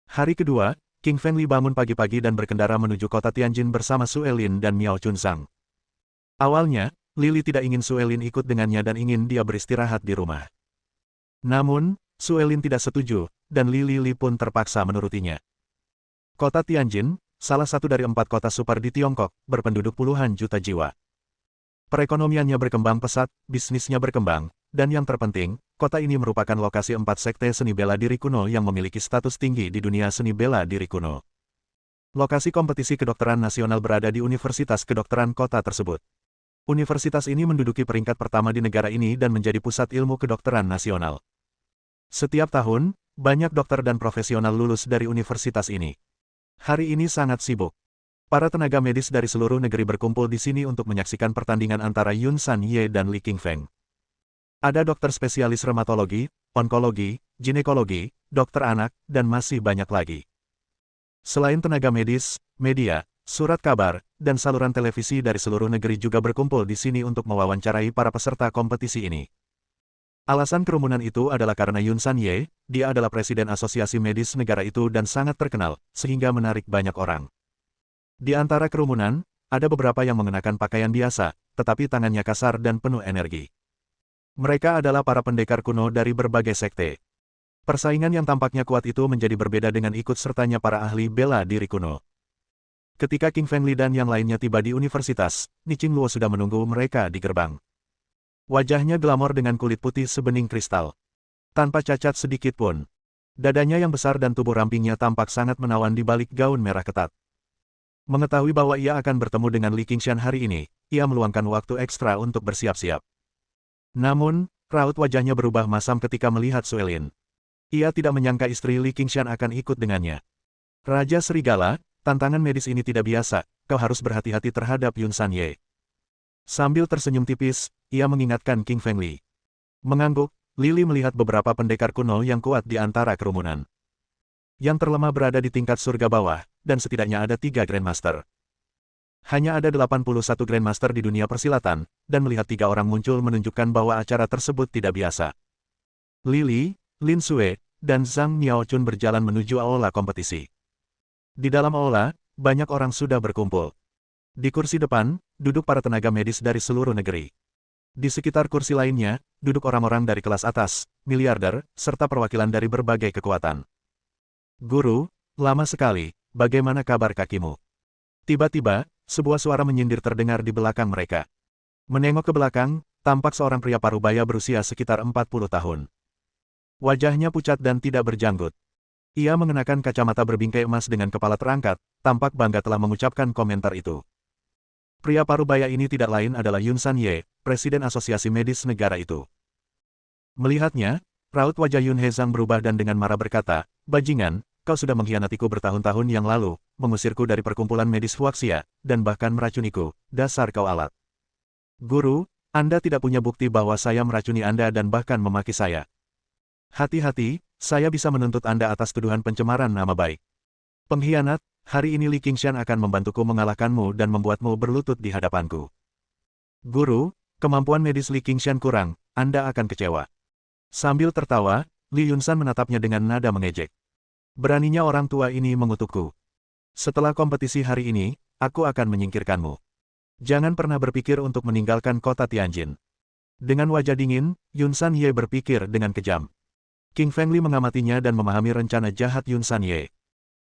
Speaker 1: Hari kedua, King Fengli bangun pagi-pagi dan berkendara menuju kota Tianjin bersama Suelin dan Miao Chunzang. Awalnya, Lili tidak ingin Suelin ikut dengannya dan ingin dia beristirahat di rumah. Namun, Suelin tidak setuju, dan Lili pun terpaksa menurutinya. Kota Tianjin, salah satu dari 4 kota super di Tiongkok, berpenduduk puluhan juta jiwa. Perekonomiannya berkembang pesat, bisnisnya berkembang, dan yang terpenting, kota ini merupakan lokasi 4 sekte seni bela diri kuno yang memiliki status tinggi di dunia seni bela diri kuno. Lokasi kompetisi kedokteran nasional berada di Universitas Kedokteran kota tersebut. Universitas ini menduduki peringkat pertama di negara ini dan menjadi pusat ilmu kedokteran nasional. Setiap tahun, banyak dokter dan profesional lulus dari universitas ini. Hari ini sangat sibuk. Para tenaga medis dari seluruh negeri berkumpul di sini untuk menyaksikan pertandingan antara Yun San Ye dan Li Qingfeng. Ada dokter spesialis reumatologi, onkologi, ginekologi, dokter anak, dan masih banyak lagi. Selain tenaga medis, media, surat kabar, dan saluran televisi dari seluruh negeri juga berkumpul di sini untuk mewawancarai para peserta kompetisi ini. Alasan kerumunan itu adalah karena Yun San Ye, dia adalah presiden asosiasi medis negara itu dan sangat terkenal, sehingga menarik banyak orang. Di antara kerumunan, ada beberapa yang mengenakan pakaian biasa, tetapi tangannya kasar dan penuh energi. Mereka adalah para pendekar kuno dari berbagai sekte. Persaingan yang tampaknya kuat itu menjadi berbeda dengan ikut sertanya para ahli bela diri kuno. Ketika Qingfeng Li dan yang lainnya tiba di universitas, Ni Qingluo sudah menunggu mereka di gerbang. Wajahnya glamor dengan kulit putih sebening kristal. Tanpa cacat sedikit pun. Dadanya yang besar dan tubuh rampingnya tampak sangat menawan di balik gaun merah ketat. Mengetahui bahwa ia akan bertemu dengan Li Qingshan hari ini, ia meluangkan waktu ekstra untuk bersiap-siap. Namun, raut wajahnya berubah masam ketika melihat Suelin. Ia tidak menyangka istri Li Qingshan akan ikut dengannya. Raja Serigala, tantangan medis ini tidak biasa, kau harus berhati-hati terhadap Yun San Ye. Sambil tersenyum tipis, ia mengingatkan Qingfeng Li. Mengangguk, Lili melihat beberapa pendekar kuno yang kuat di antara kerumunan. Yang terlemah berada di tingkat surga bawah, dan setidaknya ada 3 Grandmaster. Hanya ada 81 Grandmaster di dunia persilatan, dan melihat 3 orang muncul menunjukkan bahwa acara tersebut tidak biasa. Lili, Lin Sue, dan Zhang Miaochun berjalan menuju aula kompetisi. Di dalam aula, banyak orang sudah berkumpul. Di kursi depan, duduk para tenaga medis dari seluruh negeri. Di sekitar kursi lainnya, duduk orang-orang dari kelas atas, miliarder, serta perwakilan dari berbagai kekuatan. Guru, lama sekali, bagaimana kabar kakimu? Tiba-tiba, sebuah suara menyindir terdengar di belakang mereka. Menengok ke belakang, tampak seorang pria parubaya berusia sekitar 40 tahun. Wajahnya pucat dan tidak berjanggut. Ia mengenakan kacamata berbingkai emas dengan kepala terangkat, tampak bangga telah mengucapkan komentar itu. Pria parubaya ini tidak lain adalah Yun San Ye, presiden asosiasi medis negara itu. Melihatnya, raut wajah Yun Hezang berubah dan dengan marah berkata, "Bajingan, kau sudah mengkhianatiku bertahun-tahun yang lalu, mengusirku dari perkumpulan medis Huaxia, dan bahkan meracuniku, dasar kau alat. Guru, Anda tidak punya bukti bahwa saya meracuni Anda dan bahkan memaki saya. Hati-hati, saya bisa menuntut Anda atas tuduhan pencemaran nama baik. Pengkhianat, hari ini Li Qingshan akan membantuku mengalahkanmu dan membuatmu berlutut di hadapanku. Guru, kemampuan medis Li Qingshan kurang, Anda akan kecewa." Sambil tertawa, Li Yunsan menatapnya dengan nada mengejek. "Beraninya orang tua ini mengutukku. Setelah kompetisi hari ini, aku akan menyingkirkanmu. Jangan pernah berpikir untuk meninggalkan kota Tianjin." Dengan wajah dingin, Yun San Ye berpikir dengan kejam. Qingfeng Li mengamatinya dan memahami rencana jahat Yun San Ye.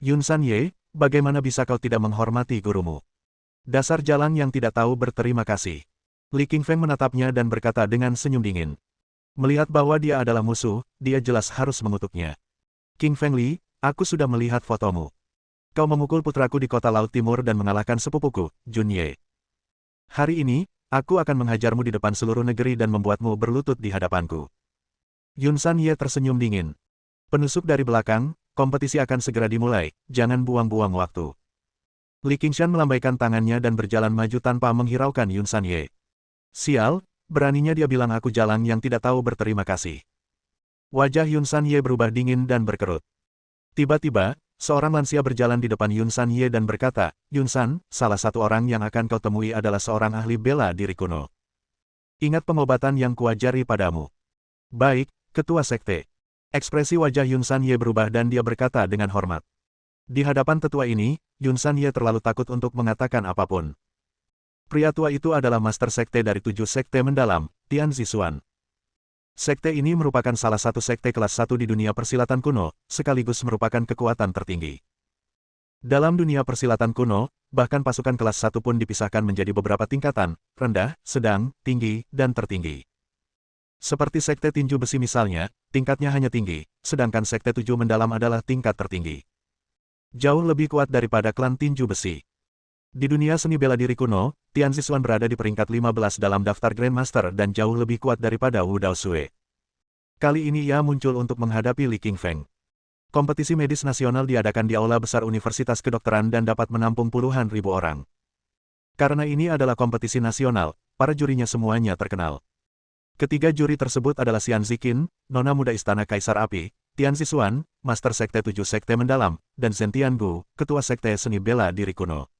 Speaker 1: "Yun San Ye, bagaimana bisa kau tidak menghormati gurumu? Dasar jalang yang tidak tahu berterima kasih." Li Qingfeng menatapnya dan berkata dengan senyum dingin. Melihat bahwa dia adalah musuh, dia jelas harus mengutuknya. "Qingfeng Li, aku sudah melihat fotomu. Kau memukul putraku di kota Laut Timur dan mengalahkan sepupuku, Jun Ye. Hari ini, aku akan menghajarmu di depan seluruh negeri dan membuatmu berlutut di hadapanku." Yun San Ye tersenyum dingin. "Penusuk dari belakang, kompetisi akan segera dimulai, jangan buang-buang waktu." Li Qingshan melambaikan tangannya dan berjalan maju tanpa menghiraukan Yun San Ye. "Sial, beraninya dia bilang aku jalang yang tidak tahu berterima kasih." Wajah Yun San Ye berubah dingin dan berkerut. Tiba-tiba, seorang lansia berjalan di depan Yun San Ye dan berkata, "Yun San, salah satu orang yang akan kau temui adalah seorang ahli bela diri kuno. Ingat pengobatan yang kuajari padamu." "Baik, Ketua Sekte." Ekspresi wajah Yun San Ye berubah dan dia berkata dengan hormat. Di hadapan tetua ini, Yun San Ye terlalu takut untuk mengatakan apapun. Pria tua itu adalah master sekte dari 7 sekte mendalam, Tian Zixuan. Sekte ini merupakan salah satu sekte kelas 1 di dunia persilatan kuno, sekaligus merupakan kekuatan tertinggi. Dalam dunia persilatan kuno, bahkan pasukan kelas 1 pun dipisahkan menjadi beberapa tingkatan, rendah, sedang, tinggi, dan tertinggi. Seperti sekte tinju besi misalnya, tingkatnya hanya tinggi, sedangkan sekte tujuh mendalam adalah tingkat tertinggi. Jauh lebih kuat daripada klan tinju besi. Di dunia seni bela diri kuno, Tian Zixuan berada di peringkat 15 dalam daftar Grandmaster dan jauh lebih kuat daripada Wu Daosue. Kali ini ia muncul untuk menghadapi Li Qingfeng. Kompetisi medis nasional diadakan di Aula Besar Universitas Kedokteran dan dapat menampung puluhan ribu orang. Karena ini adalah kompetisi nasional, para jurinya semuanya terkenal. Ketiga juri tersebut adalah Xian Ziqin, Nona Muda Istana Kaisar Api, Tian Zixuan, Master Sekte 7 Sekte Mendalam, dan Zhen Tiangu, Ketua Sekte Seni Bela Diri Kuno.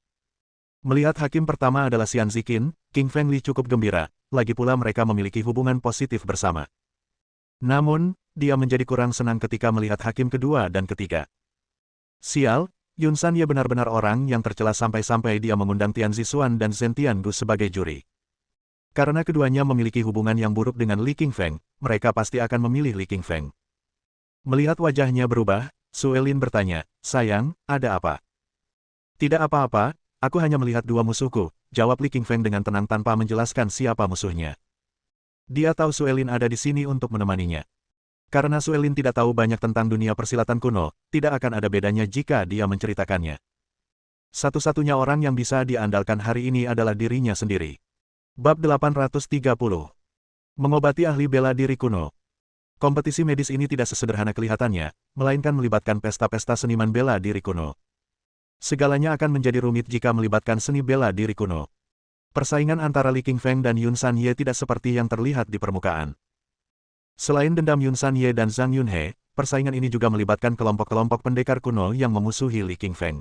Speaker 1: Melihat hakim pertama adalah Xian Ziqin, Qingfeng Li cukup gembira, lagi pula mereka memiliki hubungan positif bersama. Namun, dia menjadi kurang senang ketika melihat hakim kedua dan ketiga. Sial, Yun San Ye benar-benar orang yang tercela sampai-sampai dia mengundang Tian Zixuan dan Zhen Tiangu sebagai juri. Karena keduanya memiliki hubungan yang buruk dengan Li Qingfeng, mereka pasti akan memilih Li Qingfeng. Melihat wajahnya berubah, Su Elin bertanya, "Sayang, ada apa?" "Tidak apa-apa, aku hanya melihat dua musuhku," jawab Li Qingfeng dengan tenang tanpa menjelaskan siapa musuhnya. Dia tahu Su Elin ada di sini untuk menemaninya. Karena Su Elin tidak tahu banyak tentang dunia persilatan kuno, tidak akan ada bedanya jika dia menceritakannya. Satu-satunya orang yang bisa diandalkan hari ini adalah dirinya sendiri. Bab 830. Mengobati ahli bela diri kuno. Kompetisi medis ini tidak sesederhana kelihatannya, melainkan melibatkan pesta-pesta seniman bela diri kuno. Segalanya akan menjadi rumit jika melibatkan seni bela diri kuno. Persaingan antara Li Qingfeng dan Yun San Ye tidak seperti yang terlihat di permukaan. Selain dendam Yun San Ye dan Zhang Yunhe, persaingan ini juga melibatkan kelompok-kelompok pendekar kuno yang memusuhi Li Qingfeng.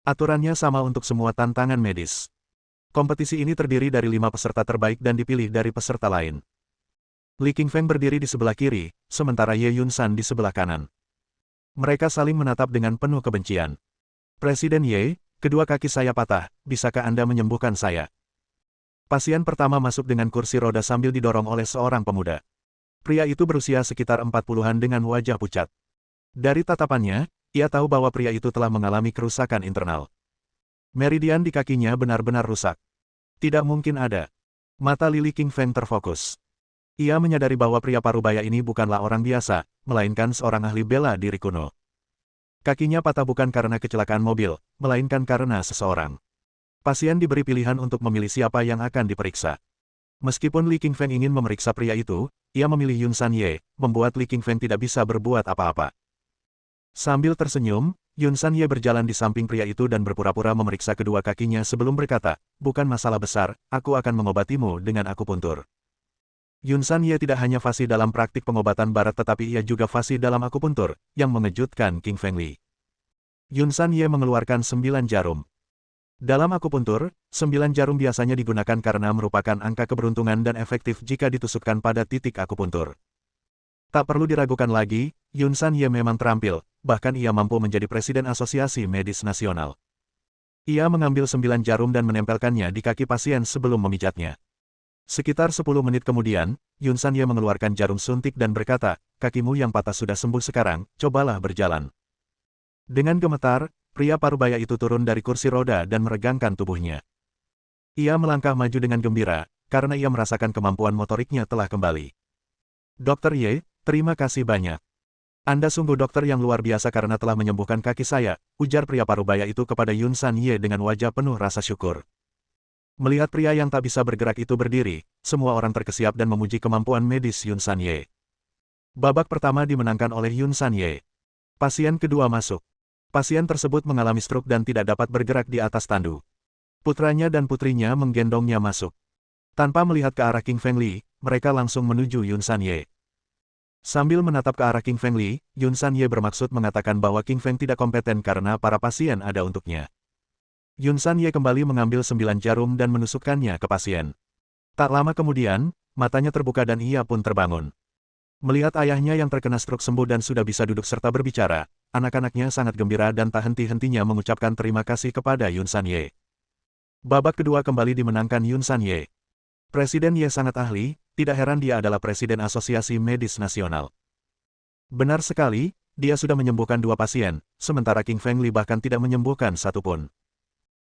Speaker 1: Aturannya sama untuk semua tantangan medis. Kompetisi ini terdiri dari 5 peserta terbaik dan dipilih dari peserta lain. Li Qingfeng berdiri di sebelah kiri, sementara Ye Yun San di sebelah kanan. Mereka saling menatap dengan penuh kebencian. "Presiden Ye, kedua kaki saya patah, bisakah Anda menyembuhkan saya?" Pasien pertama masuk dengan kursi roda sambil didorong oleh seorang pemuda. Pria itu berusia sekitar 40-an dengan wajah pucat. Dari tatapannya, ia tahu bahwa pria itu telah mengalami kerusakan internal. Meridian di kakinya benar-benar rusak. Tidak mungkin ada. Mata Li Qingfeng terfokus. Ia menyadari bahwa pria parubaya ini bukanlah orang biasa, melainkan seorang ahli bela diri kuno. Kakinya patah bukan karena kecelakaan mobil, melainkan karena seseorang. Pasien diberi pilihan untuk memilih siapa yang akan diperiksa. Meskipun Li Qingfeng ingin memeriksa pria itu, ia memilih Yun San Ye, membuat Li Qingfeng tidak bisa berbuat apa-apa. Sambil tersenyum, Yun San Ye berjalan di samping pria itu dan berpura-pura memeriksa kedua kakinya sebelum berkata, "Bukan masalah besar, aku akan mengobatimu dengan akupuntur." Yun San Ye tidak hanya fasih dalam praktik pengobatan barat tetapi ia juga fasih dalam akupuntur, yang mengejutkan Qingfeng Li. Yun San Ye mengeluarkan 9 jarum. Dalam akupuntur, 9 jarum biasanya digunakan karena merupakan angka keberuntungan dan efektif jika ditusukkan pada titik akupuntur. Tak perlu diragukan lagi, Yun San Ye memang terampil, bahkan ia mampu menjadi presiden Asosiasi Medis Nasional. Ia mengambil 9 jarum dan menempelkannya di kaki pasien sebelum memijatnya. Sekitar 10 menit kemudian, Yun San Ye mengeluarkan jarum suntik dan berkata, "Kakimu yang patah sudah sembuh sekarang, cobalah berjalan." Dengan gemetar, pria parubaya itu turun dari kursi roda dan meregangkan tubuhnya. Ia melangkah maju dengan gembira, karena ia merasakan kemampuan motoriknya telah kembali. "Dokter Ye, terima kasih banyak. Anda sungguh dokter yang luar biasa karena telah menyembuhkan kaki saya," ujar pria parubaya itu kepada Yun San Ye dengan wajah penuh rasa syukur. Melihat pria yang tak bisa bergerak itu berdiri, semua orang terkesiap dan memuji kemampuan medis Yun San Ye. Babak pertama dimenangkan oleh Yun San Ye. Pasien kedua masuk. Pasien tersebut mengalami stroke dan tidak dapat bergerak di atas tandu. Putranya dan putrinya menggendongnya masuk. Tanpa melihat ke arah Qingfeng Li, mereka langsung menuju Yun San Ye. Sambil menatap ke arah Qingfeng Li, Yun San Ye bermaksud mengatakan bahwa Qingfeng tidak kompeten karena para pasien ada untuknya. Yun San Ye kembali mengambil 9 jarum dan menusukkannya ke pasien. Tak lama kemudian, matanya terbuka dan ia pun terbangun. Melihat ayahnya yang terkena stroke sembuh dan sudah bisa duduk serta berbicara, anak-anaknya sangat gembira dan tak henti-hentinya mengucapkan terima kasih kepada Yun San Ye. Babak kedua kembali dimenangkan Yun San Ye. Presiden Ye sangat ahli, tidak heran dia adalah Presiden Asosiasi Medis Nasional. Benar sekali, dia sudah menyembuhkan 2 pasien, sementara King Feng Li bahkan tidak menyembuhkan satu pun.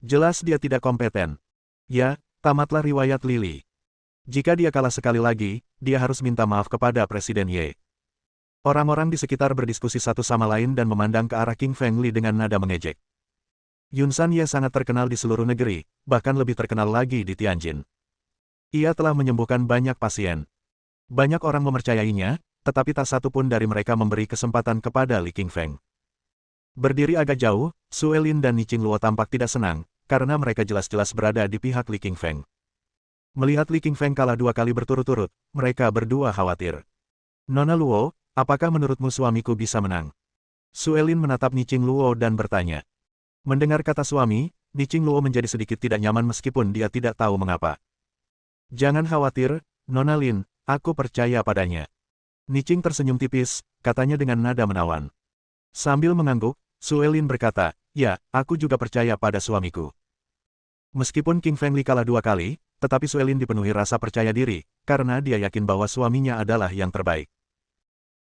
Speaker 1: Jelas dia tidak kompeten. Ya, tamatlah riwayat Lili. Jika dia kalah sekali lagi, dia harus minta maaf kepada Presiden Ye. Orang-orang di sekitar berdiskusi satu sama lain dan memandang ke arah King Feng Li dengan nada mengejek. Yun San Ye sangat terkenal di seluruh negeri, bahkan lebih terkenal lagi di Tianjin. Ia telah menyembuhkan banyak pasien. Banyak orang mempercayainya, tetapi tak satu pun dari mereka memberi kesempatan kepada Li Qingfeng. Berdiri agak jauh, Su Elin dan Ni Qingluo tampak tidak senang, karena mereka jelas-jelas berada di pihak Li Qingfeng. Melihat Li Qingfeng kalah 2 kali berturut-turut, mereka berdua khawatir. Nona Luo, apakah menurutmu suamiku bisa menang? Su Elin menatap Ni Qingluo dan bertanya. Mendengar kata suami, Ni Qingluo menjadi sedikit tidak nyaman meskipun dia tidak tahu mengapa. Jangan khawatir, Nona Lin, aku percaya padanya. Ni Qing tersenyum tipis, katanya dengan nada menawan. Sambil mengangguk, Su Elin berkata, ya, aku juga percaya pada suamiku. Meskipun King Feng Li kalah 2 kali, tetapi Su Elin dipenuhi rasa percaya diri, karena dia yakin bahwa suaminya adalah yang terbaik.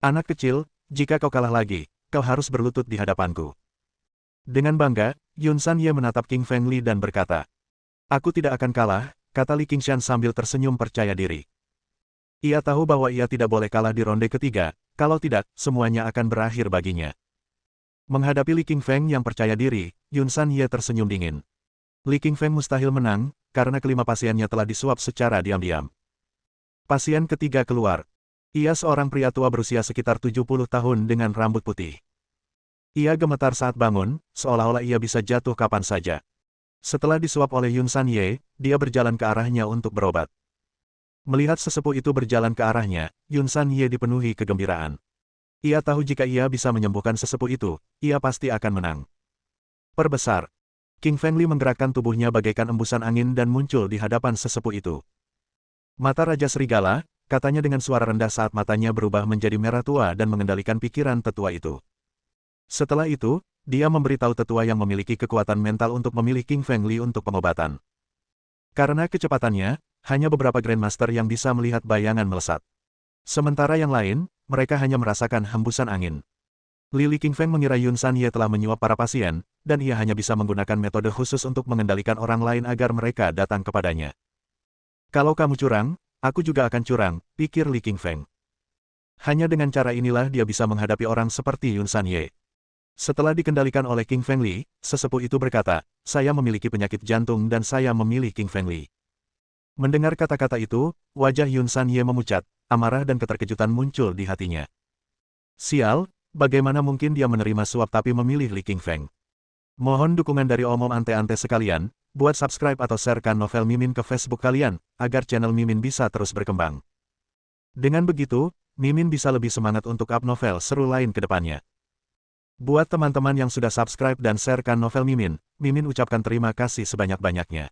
Speaker 1: Anak kecil, jika kau kalah lagi, kau harus berlutut di hadapanku. Dengan bangga, Yun San Ye menatap King Feng Li dan berkata, aku tidak akan kalah, kata Li Qingshan sambil tersenyum percaya diri. Ia tahu bahwa ia tidak boleh kalah di ronde ketiga, kalau tidak, semuanya akan berakhir baginya. Menghadapi Li Qingfeng yang percaya diri, Yun San Ye tersenyum dingin. Li Qingfeng mustahil menang, karena kelima pasiennya telah disuap secara diam-diam. Pasien ketiga keluar. Ia seorang pria tua berusia sekitar 70 tahun dengan rambut putih. Ia gemetar saat bangun, seolah-olah ia bisa jatuh kapan saja. Setelah disuap oleh Yun San Ye, dia berjalan ke arahnya untuk berobat. Melihat sesepuh itu berjalan ke arahnya, Yun San Ye dipenuhi kegembiraan. Ia tahu jika ia bisa menyembuhkan sesepuh itu, ia pasti akan menang. Perbesar. King Feng Li menggerakkan tubuhnya bagaikan embusan angin dan muncul di hadapan sesepuh itu. Mata Raja Serigala, katanya dengan suara rendah saat matanya berubah menjadi merah tua dan mengendalikan pikiran tetua itu. Setelah itu, dia memberitahu tetua yang memiliki kekuatan mental untuk memilih King Feng Li untuk pengobatan. Karena kecepatannya, hanya beberapa Grandmaster yang bisa melihat bayangan melesat. Sementara yang lain, mereka hanya merasakan hembusan angin. Li Qingfeng mengira Yun San Ye telah menyuap para pasien, dan ia hanya bisa menggunakan metode khusus untuk mengendalikan orang lain agar mereka datang kepadanya. Kalau kamu curang, aku juga akan curang, pikir Li Qingfeng. Hanya dengan cara inilah dia bisa menghadapi orang seperti Yun San Ye. Setelah dikendalikan oleh King Feng Li, sesepuh itu berkata, saya memiliki penyakit jantung dan saya memilih King Feng Li. Mendengar kata-kata itu, wajah Yun San Ye memucat, amarah dan keterkejutan muncul di hatinya. Sial, bagaimana mungkin dia menerima suap tapi memilih Li Qingfeng? Mohon dukungan dari omom ante-ante sekalian, buat subscribe atau sharekan novel Mimin ke Facebook kalian, agar channel Mimin bisa terus berkembang. Dengan begitu, Mimin bisa lebih semangat untuk up novel seru lain ke depannya. Buat teman-teman yang sudah subscribe dan sharekan novel Mimin, Mimin ucapkan terima kasih sebanyak-banyaknya.